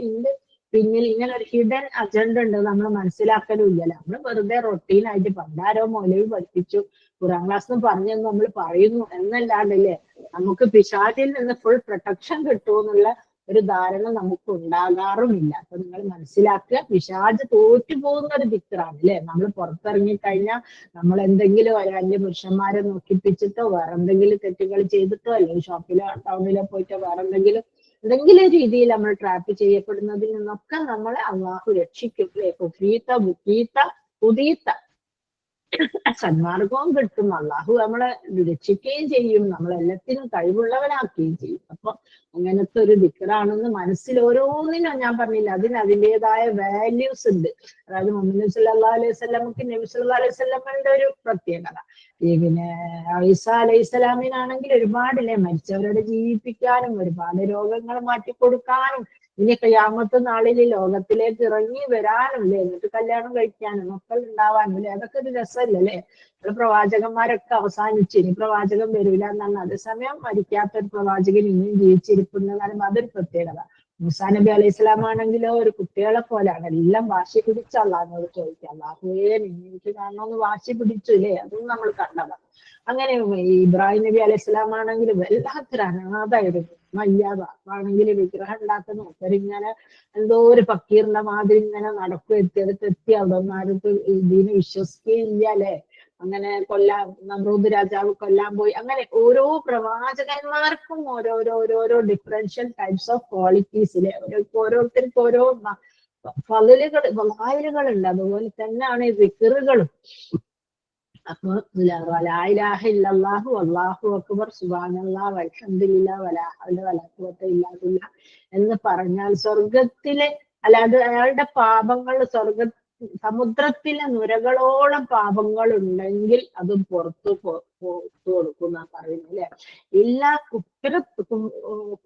പിന്നിൽ ഇങ്ങനെ ഒരു ഹിഡൻ അജണ്ട ഉണ്ട് നമ്മൾ മനസ്സിലാക്കലും ഇല്ലല്ലോ. നമ്മൾ വെറുതെ റൊട്ടീനായിട്ട് പണ്ടാരോ മൗലവി പഠിപ്പിച്ചു, ഖുറാൻ ക്ലാസ് പറഞ്ഞു നമ്മൾ പറയുന്നു എന്നല്ലാണ്ടല്ലേ നമുക്ക് പിശാചിൽ നിന്ന് ഫുൾ പ്രൊട്ടക്ഷൻ കിട്ടുമെന്നുള്ള ഒരു ധാരണ നമുക്ക് ഉണ്ടാകാറുമില്ല. അപ്പൊ നിങ്ങൾ മനസ്സിലാക്കുക, പിശാച് തോറ്റു പോകുന്ന ഒരു ദിക്റാണ് അല്ലെ. നമ്മൾ പുറത്തിറങ്ങി കഴിഞ്ഞാൽ നമ്മൾ എന്തെങ്കിലും വലിയ പുരുഷന്മാരെ നോക്കിപ്പിച്ചിട്ടോ വേറെ എന്തെങ്കിലും തെറ്റുകൾ ചെയ്തിട്ടോ അല്ലെങ്കിൽ ഷോപ്പിലോ ടൗണിലോ പോയിട്ടോ വേറെ എന്തെങ്കിലും രീതിയിൽ നമ്മൾ ട്രാപ്പ് ചെയ്യപ്പെടുന്നതിൽ നിന്നൊക്കെ നമ്മളെ അള്ളാഹു രക്ഷിക്കും അല്ലെ. കുഫീത്ത ബുക്കീത്ത ഉദീത്ത സന്മാർഗവും കിട്ടും, അള്ളാഹു നമ്മളെ രക്ഷിക്കുകയും ചെയ്യും, നമ്മളെല്ലാത്തിനും കഴിവുള്ളവനാക്കുകയും ചെയ്യും. അപ്പൊ അങ്ങനത്തെ ഒരു ദിക്റാണെന്ന് മനസ്സിൽ ഓരോന്നിനും ഞാൻ പറഞ്ഞില്ല, അതിൻ്റെതായ വാല്യൂസ് ഉണ്ട്. അതായത് മുഹമ്മദ് സല്ലല്ലാഹു അലൈഹി വസല്ലമക്ക് നബി സല്ലല്ലാഹു അലൈഹി വസല്ലമയുടെ ഒരു പ്രത്യേകത. പിന്നെ ഈസാ അലൈഹിസ്സലാമിനാണെങ്കിൽ ഒരുപാടില്ലേ മരിച്ചവരോട് ജീവിപ്പിക്കാനും ഒരുപാട് രോഗങ്ങൾ മാറ്റിക്കൊടുക്കാനും ഇനി ഖിയാമത്ത് നാളിൽ ലോകത്തിലേക്ക് ഇറങ്ങി വരാനും അല്ലെ, എന്നിട്ട് കല്യാണം കഴിക്കാനും മക്കൾ ഉണ്ടാവാനും അല്ലെ. അതൊക്കെ ഒരു രസമല്ലേ അല്ലെ. പ്രവാചകന്മാരൊക്കെ അവസാനിച്ചു, ഇനി പ്രവാചകൻ വരില്ല എന്നാണ്. അതേസമയം മരിക്കാത്തൊരു പ്രവാചകൻ ഇനിയും ജീവിച്ചിരിക്കുന്ന കാര്യം അതൊരു പ്രത്യേകത. മൂസാ നബി അലൈഹി സ്വലാം ആണെങ്കിലോ ഒരു കുട്ടികളെ പോലെയാണ്, എല്ലാം വാശി പിടിച്ച അള്ളാഹിനോട് ചോദിക്കാം, അള്ളാഹുവേ എനിക്ക് കാണണമെന്ന് വാശി പിടിച്ചു അല്ലേ. അതും നമ്മൾ കണ്ടതാണ്. അങ്ങനെ ഇബ്രാഹിം നബി അലൈഹി സ്വലാം ആണെങ്കിൽ വല്ലാത്തൊരു അനാഥായിരുന്നു, മയ്യാത ആണെങ്കിൽ വിഗ്രഹം ഉണ്ടാക്കുന്ന ഒപ്പരിങ്ങനെ എന്തോ ഒരു ഫക്കീറിന്റെ മാതിരി ഇങ്ങനെ നടക്കും, എത്തി അവിടെ ഒന്നും ആരും ഇതിനെ വിശ്വസിക്കുകയില്ല അല്ലെ. അങ്ങനെ നമ്രൂദ് രാജാവ് കൊല്ലാൻ പോയി. അങ്ങനെ ഓരോ പ്രവാചകന്മാർക്കും ഓരോരോ ഡിഫറൻഷ്യൽ ടൈപ്സ് ഓഫ് ക്വാളിറ്റീസ് അല്ലെ. ഓരോരുത്തർക്കും ഓരോ ഫളിലുകൾ ഉണ്ട്. അതുപോലെ തന്നെയാണ് ഈ ദിക്റുകളും. അപ്പൊ ലാ ഇലാഹ ഇല്ലല്ലാഹു അല്ലാഹു അക്ബർ സുബ്ഹാനല്ലാഹ് വൽഹംദുലില്ലാഹ് വലാ ഹൗല വലാ ഖുവത ഇല്ലാ ബില്ലാഹ് എന്ന് പറഞ്ഞാൽ സ്വർഗത്തിലെ അല്ലാതെ അയാളുടെ പാപങ്ങൾ സമുദ്രത്തിലെ നുരകളോളം പാപങ്ങൾ ഉണ്ടെങ്കിൽ അത് പുറത്തു കൊടുക്കുന്ന പറയുന്നു അല്ലെ. എല്ലാ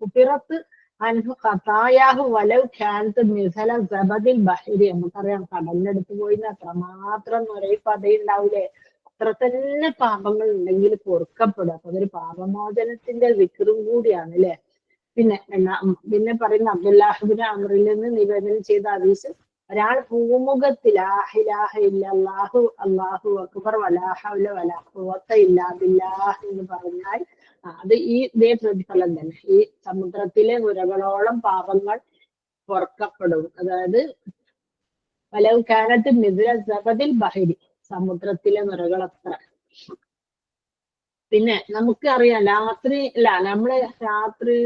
കുപ്പിറത്ത് അൻഹു ഖതായാഹു വലൗ കാനത് മിസല സബദിൽ ബഹരി. നമുക്കറിയാം കടലിനടുത്ത് പോയി അത്രമാത്രം നുരയിൽ പതയുണ്ടാവൂലേ, അത്ര തന്നെ പാപങ്ങൾ ഉണ്ടെങ്കിൽ പൊറുക്കപ്പെടും. അപ്പൊ അതൊരു പാപമോചനത്തിന്റെ വിക്രും കൂടിയാണ് അല്ലെ. പിന്നെ പറയുന്ന അബ്ദുല്ലാഹിബ്നു അംറിൽ നിന്ന് നിവേദനം ചെയ്ത ഹദീസ്, ഒരാൾ ഭൂമുഖത്തിൽ ലാ ഇലാഹ ഇല്ലല്ലാഹു അല്ലാഹു അക്ബർ വലാ ഹൗല വലാ ഖുവത ഇല്ലാ ബില്ലാഹ് എന്ന് പറഞ്ഞാൽ അത് ഇതേ പ്രതിഫലം തന്നെ. ഈ സമുദ്രത്തിലെ നുരകളോളം പാപങ്ങൾ പൊറുക്കപ്പെടും. അതായത് വലൗ കാനത് മിസ്ല സബദിൽ ബഹരി, സമുദ്രത്തിലെ നുരകൾ അത്ര. പിന്നെ നമുക്ക് അറിയാം നമ്മള് രാത്രി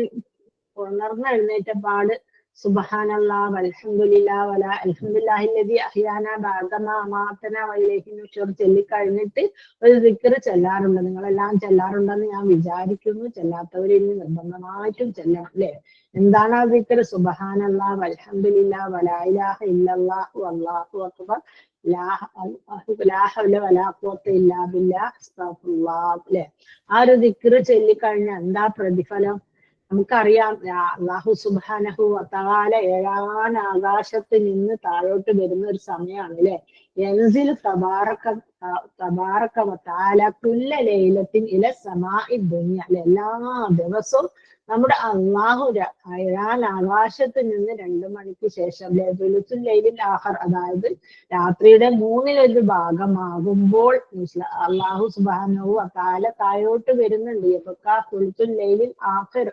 ഉണർന്നെഴുന്നേറ്റ പാട് സുബ്ഹാനല്ലാഹ് വൽഹംദുലില്ലാഹ് വലാ അൽഹംദുലില്ലാഹില്ലദീ അഹ്യാനാ ബഅദമാ അമാതനാ വഇലൈഹി നുശൂർ ചൊല്ലിക്കഴിഞ്ഞിട്ട് ഒരു ദിക്ർ ചെല്ലാറുണ്ട്. നിങ്ങളെല്ലാം ചെല്ലാറുണ്ടെന്ന് ഞാൻ വിചാരിക്കുന്നു. ചെല്ലാത്തവർ ഇനി നിർബന്ധമായിട്ടും ചെല്ലണം അല്ലെ. എന്താണ് ആ ദിക്ർ? സുബ്ഹാനല്ലാഹ് വൽഹംദുലില്ലാഹ് വലാ ഇലാഹ ഇല്ലല്ലാഹു അല്ലാഹു അക്ബർ ലാ ഹൗല വലാ ഖുവത ഇല്ലാ ബില്ലാഹ് അസ്തഗ്ഫിറുല്ലാഹ് അല്ലെ. ആ ഒരു ദിക്ർ ചൊല്ലിക്കഴിഞ്ഞാൽ എന്താ പ്രതിഫലം? നമുക്കറിയാം അല്ലാഹു സുബ്ഹാനഹു വതആല ഏഴാം ആകാശത്ത് നിന്ന് താഴോട്ട് വരുന്ന ഒരു സമയമാണ് അല്ലെ. യൻസിലു തബാറക വതആല കുല്ല ലൈലത്തിൻ ഇല സമാഇ ദുനിയ അല്ലെ. എല്ലാ ദിവസവും നമ്മുടെ അല്ലാഹു ഏഴാം ആകാശത്ത് നിന്ന് 2 മണിക്ക് ശേഷം സുലുസുൽ ലൈലിൽ ആഖിർ, അതായത് രാത്രിയുടെ 1/3 ഭാഗമാകുമ്പോൾ അല്ലാഹു സുബ്ഹാനഹു വതആല താഴോട്ട് വരുന്നുണ്ട്. യബഖാ സുലുസുൽ ലൈലിൽ ആഖിർ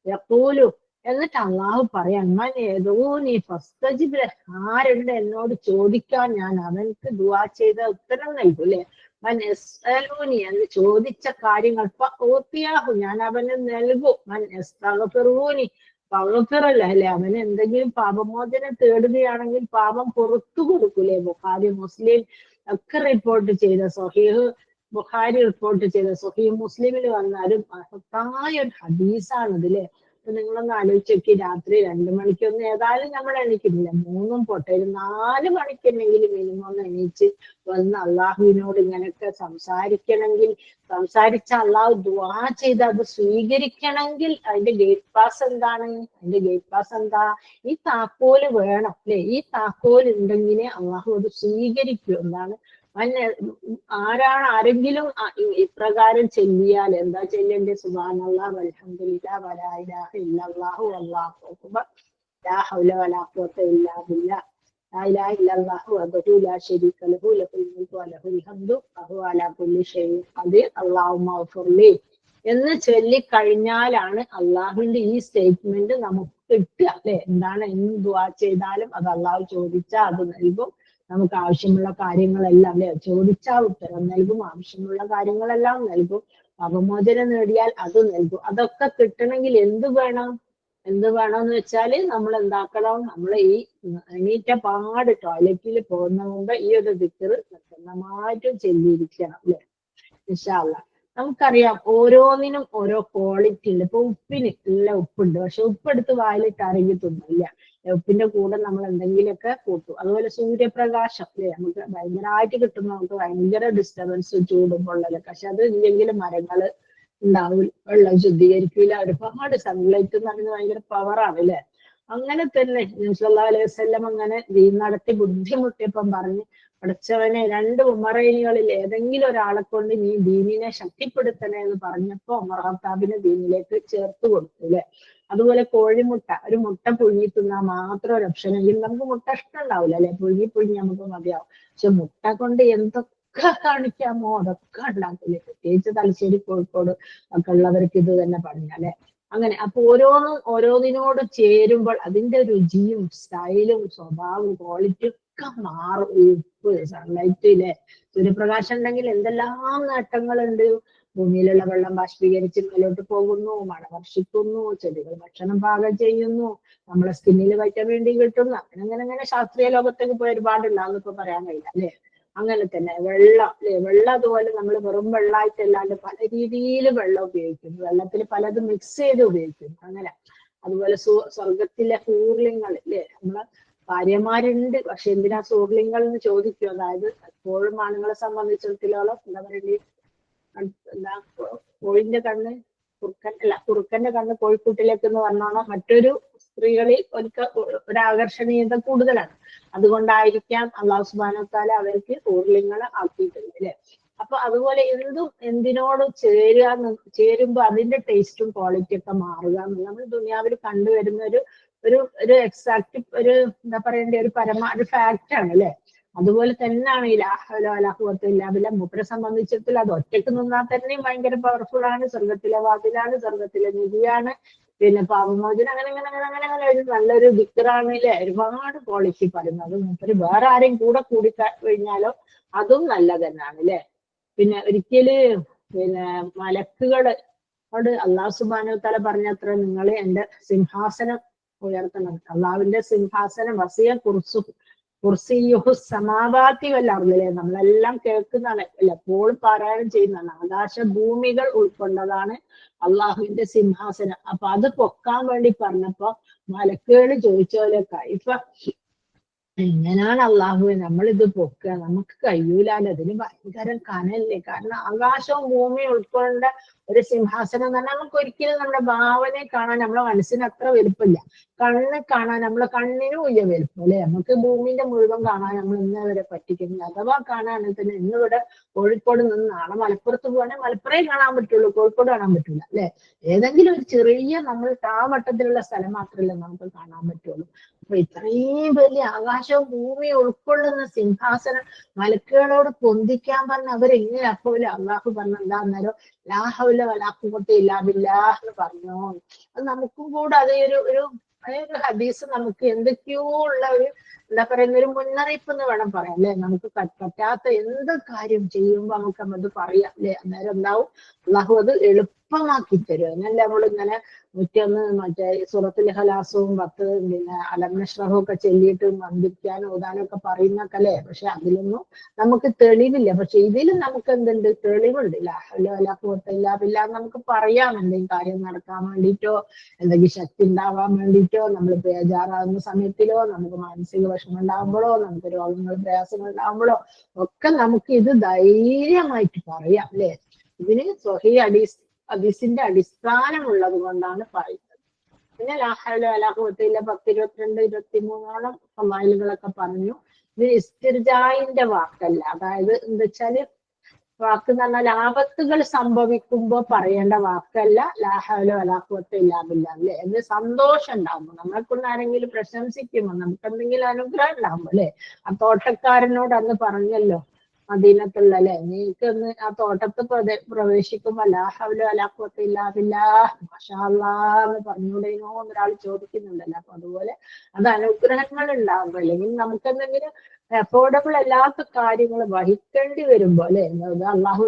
യഖൂലു, എന്നിട്ട് അള്ളാഹു പറയാൻ മൻ യദൂനി ഫസ്തജിബ് ലഹ്, ആരുണ്ട് എന്നോട് ചോദിക്കാൻ ഞാൻ അവൻക്ക് ദുആ ചെയ്ത ഉത്തരം നൽകും അല്ലെ. മൻ യസ്അലൂനി, എന്ന് ചോദിച്ച കാര്യങ്ങൾ ഫഊതിയാഹു, ഞാൻ അവന് നൽകും. മൻ യസ്തഗ്ഫിറൂനി ഫഗ്ഫിറ ലഹു അല്ലെ. അവന് എന്തെങ്കിലും പാപമോചനം തേടുകയാണെങ്കിൽ പാപം പുറത്തു കൊടുക്കൂലേ. ബുഖാരി മുസ്ലിം ഒക്കെ റിപ്പോർട്ട് ചെയ്ത സ്വഹീഹ് ബുഖാരി റിപ്പോർട്ട് ചെയ്ത സ്വഹീഹ് മുസ്ലിമിൽ വന്നാലും മഹത്തായ ഒരു ഹദീസാണ് ഇതിലെ. അപ്പൊ നിങ്ങളൊന്ന് ആലോചിച്ച് നോക്കി, രാത്രി 2 മണിക്കൊന്നും ഏതായാലും നമ്മൾ എണീക്കുന്നില്ല, 3 പോട്ടെ 4 മണിക്കെന്നെങ്കിലും മിനിമം ഒന്ന് എണീച്ച് വന്ന് അള്ളാഹുവിനോട് ഇങ്ങനെയൊക്കെ സംസാരിച്ച അള്ളാഹു ദുആ ചെയ്ത് അത് സ്വീകരിക്കണമെങ്കിൽ അതിന്റെ ഗേറ്റ് പാസ് എന്താണ്? അതിന്റെ ഗേറ്റ് പാസ് എന്താ? ഈ താക്കോല് വേണം അല്ലെ. ഈ താക്കോൽ ഉണ്ടെങ്കിലേ അള്ളാഹു അത് സ്വീകരിക്കൂ. എന്താണ്? ആരെങ്കിലും ഇപ്രകാരം ചെല്ലിയാൽ എന്താ ചെല്ലേണ്ടത്? സുബ്ഹാനല്ലാഹ് വൽഹംദുലില്ലാഹ് വലാ ഇലാഹ ഇല്ലല്ലാഹു അല്ലാഹു അക്ബർ ലാ ഹൗല വലാ ഖുവത ഇല്ലാ ബില്ലാഹ് ലാ ഇലാഹ ഇല്ലല്ലാഹു വഹ്ദഹു ലാ ശരീക ലഹു ലഹുൽ മുൽക്കു വലഹുൽ ഹംദു വഹുവ അലാ കുല്ലി ഷൈഇൻ ഖദീർ അല്ലാഹുമ്മ ഗ്ഫിർലി എന്ന് ചൊല്ലിക്കഴിഞ്ഞാലാണ് അള്ളാഹുവിന്റെ ഈ സ്റ്റേറ്റ്മെന്റ് നമുക്ക് കിട്ടുക അല്ലെ. എന്താണ്? എന്ത് ദുആ ചെയ്താലും അത് അള്ളാഹു ചോദിച്ചാൽ അത് നൽകും. നമുക്ക് ആവശ്യമുള്ള കാര്യങ്ങളെല്ലാം അല്ലെ ചോദിച്ചാൽ ഉത്തരം നൽകും. ആവശ്യമുള്ള കാര്യങ്ങളെല്ലാം നൽകും. പാപമോചനം നേടിയാൽ അത് നൽകും. അതൊക്കെ കിട്ടണമെങ്കിൽ എന്ത് വേണമെന്ന് വെച്ചാല് നമ്മൾ എന്താക്കണം? നമ്മൾ ഈ എണീറ്റ പാട് ടോയ്ലറ്റിൽ പോകുന്ന മുമ്പ് ഈ ഒരു ദിക്ർ നിർബന്ധമായിട്ടും ചൊല്ലിയിരിക്കണം അല്ലെ. ഇൻഷാ അല്ലാഹ്. നമുക്കറിയാം ഓരോന്നിനും ഓരോ ക്വാളിറ്റി ഉണ്ട്. ഇപ്പൊ ഉപ്പിന് നല്ല ഉപ്പുണ്ട്, പക്ഷെ ഉപ്പെടുത്ത് വായിലിട്ട് അരങ്ങി തിന്നില്ല. ഉപ്പിന്റെ കൂടെ നമ്മൾ എന്തെങ്കിലുമൊക്കെ കൂട്ടും. അതുപോലെ സൂര്യപ്രകാശം അല്ലെ, നമുക്ക് ഭയങ്കരമായിട്ട് കിട്ടുമ്പോൾ നമുക്ക് ഭയങ്കര ഡിസ്റ്റർബൻസ് ചൂടും പൊള്ളലൊക്കെ. പക്ഷെ അത് ഇല്ലെങ്കിലും മരങ്ങള് ഉണ്ടാവും, വെള്ളം ശുദ്ധീകരിക്കില്ല. ഒരുപാട് സൺലൈറ്റ് എന്ന് പറയുന്നത് ഭയങ്കര പവറാണ് അല്ലെ. അങ്ങനെ തന്നെ നബി സല്ലല്ലാഹു അലൈഹി വസല്ലം അങ്ങനെ ദീൻ നടത്തി ബുദ്ധിമുട്ടിയപ്പം പറഞ്ഞ്, പഠിച്ചവനെ 2 ഉമറൈനികളിൽ ഏതെങ്കിലും ഒരാളെ കൊണ്ട് നീ ദീനിനെ ശക്തിപ്പെടുത്തണേ എന്ന് പറഞ്ഞപ്പോ ഉമർ ഖത്താബിനെ ദീനിലേക്ക് ചേർത്ത് കൊടുത്തു അല്ലെ. അതുപോലെ കോഴിമുട്ട, ഒരു മുട്ട പുഴുങ്ങി തിന്നാൽ മാത്രം ഒരു ഓപ്ഷൻ. എങ്കിൽ നമുക്ക് മുട്ട ഇഷ്ടം ഉണ്ടാവില്ല അല്ലെ, പുഴുങ്ങി നമുക്ക് മതിയാവും. പക്ഷെ മുട്ട കൊണ്ട് എന്തൊക്കെ കാണിക്കാമോ അതൊക്കെ ഉണ്ടാക്കില്ലേ. പ്രത്യേകിച്ച് തലശ്ശേരി കോഴിക്കോട് ഒക്കെ ഉള്ളവർക്ക് ഇത് തന്നെ പറഞ്ഞാലേ. അങ്ങനെ അപ്പൊ ഓരോന്നിനോട് ചേരുമ്പോൾ അതിന്റെ രുചിയും സ്റ്റൈലും സ്വഭാവവും ക്വാളിറ്റിയും ഒക്കെ മാറും. ഉപ്പ്, സൺലൈറ്റ് ഇല്ലേ, സൂര്യപ്രകാശം ഉണ്ടെങ്കിൽ എന്തെല്ലാം നേട്ടങ്ങളുണ്ട്. ഭൂമിയിലുള്ള വെള്ളം ബാഷ്പീകരിച്ച് മേലോട്ട് പോകുന്നു, മഴ വർഷിക്കുന്നു, ചെടികൾ ഭക്ഷണം പാകം ചെയ്യുന്നു, നമ്മളെ സ്കിന്നിൽ വൈറ്റമിൻ ഡി കിട്ടുന്നു. അങ്ങനെ ശാസ്ത്രീയ ലോകത്തേക്ക് പോയി ഒരുപാടുണ്ട്, അതൊന്നും പറയാൻ കഴിയില്ല അല്ലെ. അങ്ങനെ തന്നെ വെള്ളം അല്ലെ, വെള്ളം അതുപോലെ നമ്മൾ വെറും വെള്ളമായിട്ടല്ലാണ്ട് പല രീതിയിൽ വെള്ളം ഉപയോഗിക്കുന്നു, വെള്ളത്തിൽ പലതും മിക്സ് ചെയ്ത് ഉപയോഗിക്കുന്നു. അങ്ങനെ അതുപോലെ സ്വർഗത്തിലെ സൂര്യങ്ങൾ അല്ലെ, നമ്മളെ ഭാര്യമാരുണ്ട്, പക്ഷെ എന്തിനാ സൂര്യങ്ങൾ എന്ന് ചോദിക്കും. അതായത് എപ്പോഴും ആണുങ്ങളെ സംബന്ധിച്ചിടത്തോളം എന്താ പറയുക, എന്താ കോഴിന്റെ കണ്ണ് കുറുക്കന്റെ കണ്ണ് കോഴിക്കുട്ടിലേക്ക് എന്ന് പറഞ്ഞോണം, മറ്റൊരു സ്ത്രീകളിൽ ഒരാകർഷണീയത കൂടുതലാണ്. അതുകൊണ്ടായിരിക്കാം അള്ളാഹു സുബ്ഹാനഹു വ തആല അവർക്ക് ഊർലിങ്ങളെ ആക്കിയിട്ടുണ്ട് അല്ലെ. അപ്പൊ അതുപോലെ എന്തിനോട് ചേരുമ്പോ അതിന്റെ ടേസ്റ്റും ക്വാളിറ്റി ഒക്കെ മാറുക എന്നുള്ള നമ്മൾ ദുനിയാവിൽ കണ്ടുവരുന്ന ഒരു എക്സാക്ട് ഒരു എന്താ പറയണ്ടേ ഒരു ഫാക്റ്റ് ആണ് അല്ലെ. അതുപോലെ തന്നെയാണ് ഈ ലാ ഹൗല വലാ ഖുവത ഇല്ലാ ബില്ലാഹ്. മൂപ്പരെ സംബന്ധിച്ചിടത്തോളം അത് ഒറ്റയ്ക്ക് നിന്നാൽ തന്നെയും ഭയങ്കര പവർഫുൾ ആണ്, സ്വർഗത്തിലെ വാതിലാണ്, സ്വർഗത്തിലെ നിധിയാണ്, പിന്നെ പാപമോചനം, അങ്ങനെ ഒരു നല്ലൊരു ദിക്റാണ് അല്ലെ. ഒരുപാട് ക്വാളിറ്റി പറയുന്നത്. മൂപ്പര് വേറെ ആരെയും കൂടി കഴിഞ്ഞാലോ അതും നല്ലത് തന്നെയാണ് അല്ലെ. പിന്നെ ഒരിക്കല് പിന്നെ മലക്കുകളോട് അള്ളാഹു സുബ്ഹാനഹു വ തആല പറഞ്ഞത്ര, നിങ്ങൾ എന്റെ സിംഹാസനം ഉയർത്തണം. അള്ളാഹുവിന്റെ സിംഹാസനം വസിയ കുർസിയുഹു സമാവാതി വൽ അർദിലെ, നമ്മളെല്ലാം കേൾക്കുന്നതാണ് എപ്പോഴും പാരായണം ചെയ്യുന്നതാണ്. ആകാശ ഭൂമികൾ ഉൾക്കൊണ്ടതാണ് അള്ളാഹുവിന്റെ സിംഹാസനം. അപ്പൊ അത് പൊക്കാൻ വേണ്ടി പറഞ്ഞപ്പോ മലക്കുകൾ ചോദിച്ചോലൊക്കെ ഇപ്പൊ എങ്ങനെയാണ് അള്ളാഹുവെ നമ്മളിത് പൊക്കുക, നമുക്ക് കഴിയൂലാലോ, അതിന് ഭയങ്കര കനല്ലേ. കാരണം ആകാശവും ഭൂമിയും ഉൾക്കൊണ്ട ഒരു സിംഹാസനം എന്ന് പറഞ്ഞാൽ നമുക്ക് ഒരിക്കലും നമ്മുടെ ഭാവനയെ കാണാൻ നമ്മളെ മനസ്സിന് അത്ര വലുപ്പമില്ല. കണ്ണ് കാണാൻ നമ്മളെ കണ്ണിനും വലിയ വലുപ്പം അല്ലെ. നമുക്ക് ഭൂമിന്റെ മുഴുവൻ കാണാൻ നമ്മൾ ഇന്നേ വരെ പറ്റിക്കുന്നില്ല. അഥവാ കാണാണെങ്കിൽ തന്നെ ഇന്നിവിടെ കോഴിക്കോട് നിന്ന് നാളെ മലപ്പുറത്ത് പോകാണെങ്കിൽ മലപ്പുറേ കാണാൻ പറ്റുള്ളൂ, കോഴിക്കോട് കാണാൻ പറ്റൂല അല്ലെ. ഏതെങ്കിലും ഒരു ചെറിയ നമ്മൾ ആ വട്ടത്തിലുള്ള സ്ഥലം മാത്രമല്ലേ നമുക്ക് കാണാൻ പറ്റുള്ളൂ. അപ്പൊ ഇത്രയും വലിയ ആകാശവും ഭൂമിയും ഉൾക്കൊള്ളുന്ന സിംഹാസനം മലക്കുകളോട് പൊന്തിക്കാൻ പറഞ്ഞ അവരെങ്ങനെ അപ്പോൾ അള്ളാഹു പറഞ്ഞ എന്താ അന്നേരം ലാ ഹൗല വലാ ഖുവത ഇല്ലാ ബില്ലാഹ് എന്ന് പറഞ്ഞു. അത് നമുക്കും കൂടെ അതേ ഒരു ഹദീസ് നമുക്ക് എന്തൊക്കെയോ ഉള്ള എന്താ പറയുന്ന ഒരു മുന്നറിയിപ്പ് എന്ന് വേണം പറയാം അല്ലെ. നമുക്ക് പറ്റാത്ത എന്ത് കാര്യം ചെയ്യുമ്പോ നമുക്ക് അത് പറയാം അല്ലെ. അന്നേരം എന്താവും അള്ളാഹു അത് എളുപ്പമാക്കി തരും. അതിനല്ലേ നമ്മളിങ്ങനെ മറ്റേ സൂറത്തുൽ ഇഖ്ലാസും 10 പിന്നെ അലം നശ്റഹും ഒക്കെ ചൊല്ലിയിട്ട് വന്ദിക്കാനും ഓതാനും ഒക്കെ പറയുന്നൊക്കെ അല്ലെ. പക്ഷെ അതിലൊന്നും നമുക്ക് തെളിവില്ല. പക്ഷെ ഇതിലും നമുക്ക് എന്തുണ്ട്, തെളിവുണ്ട്. ലാ ഹൗല വലാ ഖുവത ഇല്ലാ ബില്ലാഹ് നമുക്ക് പറയാം. എന്തെങ്കിലും കാര്യം നടക്കാൻ വേണ്ടിയിട്ടോ എന്തെങ്കിലും ശക്തി ഉണ്ടാവാൻ വേണ്ടിയിട്ടോ, നമ്മൾ ബേജാറാകുന്ന സമയത്തിലോ, നമുക്ക് മാനസിക വിഷമം ഉണ്ടാകുമ്പോഴോ, നമുക്ക് രോഗങ്ങൾ പ്രയാസങ്ങൾ ഉണ്ടാകുമ്പോഴോ ഒക്കെ നമുക്ക് ഇത് ധൈര്യമായിട്ട് പറയാം അല്ലെ. ഇതിന് സ്വഹീഹ് ഹദീസിന്റെ അടിസ്ഥാനമുള്ളത് കൊണ്ടാണ് പറയുന്നത്. പിന്നെ ലാ ഹൗല വലാ ഖുവത ഇല്ലാ 10, 22, 23 ഫളായിലുകളൊക്കെ പറഞ്ഞു. ഇത് ഇസ്തിർജായിന്റെ വാക്കല്ല. അതായത് എന്താ വെച്ചാല് വാക്ക് എന്ന് പറഞ്ഞാൽ ആപത്തുകൾ സംഭവിക്കുമ്പോ പറയേണ്ട വാക്കല്ല ലാ ഹൗല വലാ ഖുവത ഇല്ലാ ബില്ലാഹ് അല്ലെ. എന്ന് സന്തോഷം ഉണ്ടാകുമ്പോ, നമ്മളെക്കൊണ്ട് ആരെങ്കിലും പ്രശംസിക്കുമ്പോ, നമുക്ക് എന്തെങ്കിലും അനുഗ്രഹം ഉണ്ടാകുമ്പോ അല്ലെ. ആ തോട്ടക്കാരനോട് അന്ന് പറഞ്ഞല്ലോ മദീനത്തുള്ള അല്ലെ, നീക്കൊന്ന് ആ തോട്ടത്ത് പ്രവേശിക്കുമ്പോ ലാ ഹൗല വലാ ഖുവത ഇല്ലാ ബില്ലാഹ് മാഷാ അല്ലാഹ് എന്ന് പറഞ്ഞൂടേനോ എന്നൊരാൾ ചോദിക്കുന്നുണ്ടല്ലോ. അപ്പൊ അതുപോലെ അത് അനുഗ്രഹങ്ങൾ ഉണ്ടാകുമ്പോ, അല്ലെങ്കിൽ നമുക്ക് എന്തെങ്കിലും അഫോർഡബിൾ അല്ലാത്ത കാര്യങ്ങൾ വഹിക്കേണ്ടി വരുമ്പോ അല്ലെ, അള്ളാഹു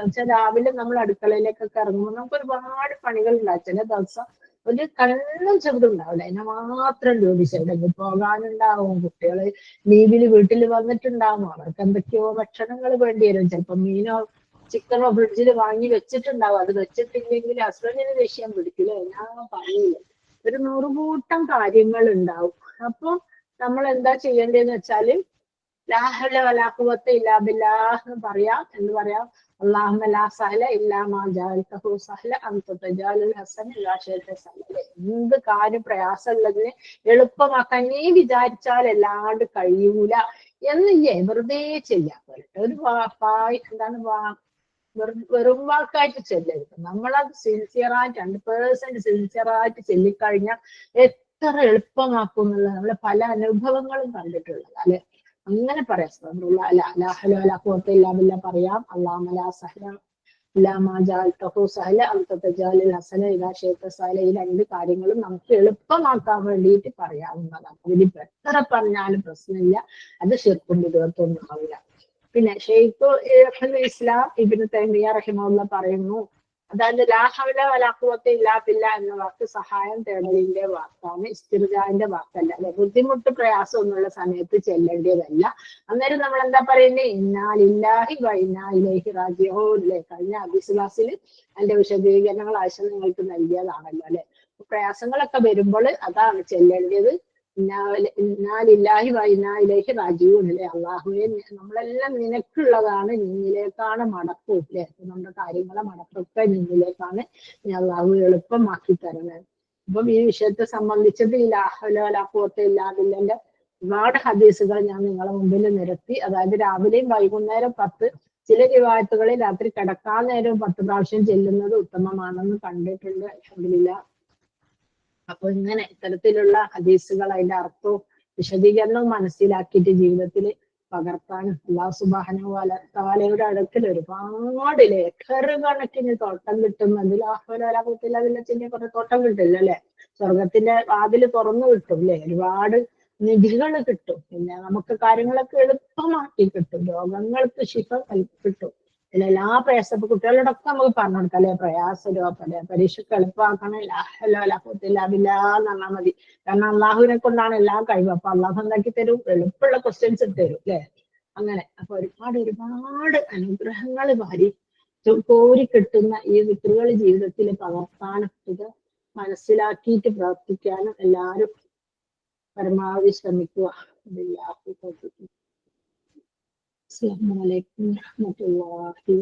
വെച്ചാൽ രാവിലെ നമ്മൾ അടുക്കളയിലേക്കൊക്കെ ഇറങ്ങുമ്പോൾ നമുക്ക് ഒരുപാട് പണികൾ ഉണ്ടാവും. ചില ദിവസം ഒരു കണ്ണും ചെറുതുണ്ടാവില്ല, അതിനെ മാത്രം ജോലി ചെയ്തെങ്കിൽ പോകാനുണ്ടാവും. കുട്ടികള് ലീവില് വീട്ടിൽ വന്നിട്ടുണ്ടാവും, അവർക്ക് എന്തൊക്കെയോ ഭക്ഷണങ്ങൾ വേണ്ടി വരും. ചിലപ്പോ മീനോ ചിക്കനോ ഫ്രിഡ്ജിൽ വാങ്ങി വെച്ചിട്ടുണ്ടാവും. അത് വെച്ചിട്ടില്ലെങ്കിൽ ഹസ്ബൻഡിന് ദേഷ്യം പിടിക്കില്ല, ഞാൻ പറയില്ല. ഒരു 100 കൂട്ടം കാര്യങ്ങൾ ഉണ്ടാവും. അപ്പൊ നമ്മൾ എന്താ ചെയ്യേണ്ടതെന്ന് വെച്ചാല് ലാ ഹൗല വലാ ഖുവത ഇല്ലാ ബില്ലാഹ് എന്ന് പറയാം. എന്ന് പറയാം അല്ലാഹുമ്മ ലാ സഹല ഇല്ലാ മാ ജഅൽതഹു സഹല അൻത തജാലുൽ ഹസന ഇദാ ശിഅത സഹല. എന്ത് കാര്യം പ്രയാസമുള്ളതിനെ എളുപ്പമാക്കാൻ നീ വിചാരിച്ചാൽ എല്ലാണ്ട് കഴിയൂല എന്നില്ലേ വെറുതെ ചെയ്യാൻ പോലട്ടെ. ഒരു വെറും വാക്കായിട്ട് ചെല്ലരുത്. നമ്മളത് സിൻസിയറായിട്ട് 100% സിൻസിയറായിട്ട് ചെല്ലിക്കഴിഞ്ഞാൽ എത്ര എളുപ്പമാക്കും എന്നുള്ളത് നമ്മളെ പല അനുഭവങ്ങളും കണ്ടിട്ടുള്ളത് അല്ലെ. അങ്ങനെ പറയാം ലാ ഹൗല വലാ ഖുവത ഇല്ലാ ബില്ലാഹ് പറയാം. അല്ലാഹുമ്മ ലാ സഹല ഇല്ലാ മാ ജഅൽതഹു സഹല അൻത തജാലുൽ ഹസന ഇദാ ശിഅത സഹല. ഈ 2 കാര്യങ്ങളും നമുക്ക് എളുപ്പമാക്കാൻ വേണ്ടിയിട്ട് പറയാവുന്നതാണ്. അതിലിപ്പോ എത്ര പറഞ്ഞാലും പ്രശ്നമില്ല, അത് ശിർക്കും ബിദ്അത്തും ആവില്ല. പിന്നെ ഷെയ്ഖുൽ ഇസ്ലാം ഇബ്നു തൈമിയ്യ റഹിമഹുല്ലാ പറയുന്നു, അതായത് ലാ ഹൗല വലാ ഖുവത ഇല്ലാ ബില്ലാ എന്ന വാക്ക് സഹായം തേടലിന്റെ വാക്കാണ്, ഇസ്തിർജാന്റെ വാക്കല്ല. അല്ലെ, ബുദ്ധിമുട്ട് പ്രയാസം ഒന്നുള്ള സമയത്ത് ചെല്ലേണ്ടതല്ല. അന്നേരം നമ്മൾ എന്താ പറയുന്നത്? ഇന്നാ ലില്ലാഹി വ ഇന്നാ ഇലൈഹി റാജിഊൻ. അല്ലെ, കഴിഞ്ഞ ഹദീസ് ക്ലാസ്സിൽ അതിന്റെ വിശദീകരണങ്ങൾ ആശയം നിങ്ങൾക്ക് നൽകിയതാണല്ലോ. അല്ലെ, പ്രയാസങ്ങളൊക്കെ വരുമ്പോൾ അതാണ് ചെല്ലേണ്ടത്. ഇന്നാ ലില്ലാഹി വ ഇന്നാ ഇലൈഹി റാജിഊൻ. അല്ലെ, അള്ളാഹുവെ നമ്മളെല്ലാം നിനക്കുള്ളതാണ്, നിന്നിലേക്കാണ് മടക്കും. അല്ലെ, നമ്മുടെ കാര്യങ്ങളെ മടക്കൊക്കെ നിന്നിലേക്കാണ്, അള്ളാഹു എളുപ്പമാക്കി തരുന്നത്. അപ്പം ഈ വിഷയത്തെ സംബന്ധിച്ചത് ഈ ലാ ഹൗല വലാ ഖുവത ഇല്ലാ ബില്ലാന്റെ ഒരുപാട് ഹദീസുകൾ ഞാൻ നിങ്ങളെ മുമ്പിൽ നിരത്തി. അതായത് രാവിലെയും വൈകുന്നേരം 10, ചില റിവായത്തുകളിൽ രാത്രി കിടക്കാൻ നേരം 10 പ്രാവശ്യം ചെല്ലുന്നത് ഉത്തമമാണെന്ന് കണ്ടിട്ടുണ്ട്. അൽഹംദുലില്ലാഹ്. അപ്പൊ ഇങ്ങനെ ഇത്തരത്തിലുള്ള ഹദീസുകൾ അതിന്റെ അർത്ഥവും വിശദീകരണവും മനസ്സിലാക്കിയിട്ട് ജീവിതത്തിൽ പകർത്താനും അല്ലാഹു സുബ്ഹാനഹു വ തആലയുടെ അടുക്കൽ ഒരുപാട് ഏക്കർ കണക്കിന് തോട്ടം കിട്ടുന്നതിൽ കുറെ തോട്ടം കിട്ടില്ല അല്ലെ, സ്വർഗത്തിന്റെ വാതിൽ തുറന്നു കിട്ടും അല്ലെ, ഒരുപാട് നിധികൾ കിട്ടും. പിന്നെ നമുക്ക് കാര്യങ്ങളൊക്കെ എളുപ്പമാക്കി കിട്ടും, രോഗങ്ങൾക്ക് ശിഫ കിട്ടും. പിന്നെ എല്ലാ പ്രയാസം കുട്ടികളോടൊക്കെ നമുക്ക് പറഞ്ഞു കൊടുക്കാം അല്ലെ, പ്രയാസം പരീക്ഷയ്ക്ക് എളുപ്പമാക്കണം പറഞ്ഞാൽ മതി. കാരണം അള്ളാഹുവിനെ കൊണ്ടാണ് എല്ലാം കഴിവ്. അപ്പൊ അള്ളാഹു എന്താക്കി തരും? എളുപ്പമുള്ള ക്വസ്റ്റ്യൻസ് തരും അല്ലെ. അങ്ങനെ അപ്പൊ ഒരുപാട് അനുഗ്രഹങ്ങൾ വാരി കോരി കിട്ടുന്ന ഈ വിക്രുകൾ ജീവിതത്തിൽ പകർത്താനും ഇത് മനസ്സിലാക്കിയിട്ട് പ്രവർത്തിക്കാനും എല്ലാവരും പരമാവധി ശ്രമിക്കുക. അസ്സലാമു അലൈക്കും വറഹ്മത്തുള്ളാഹി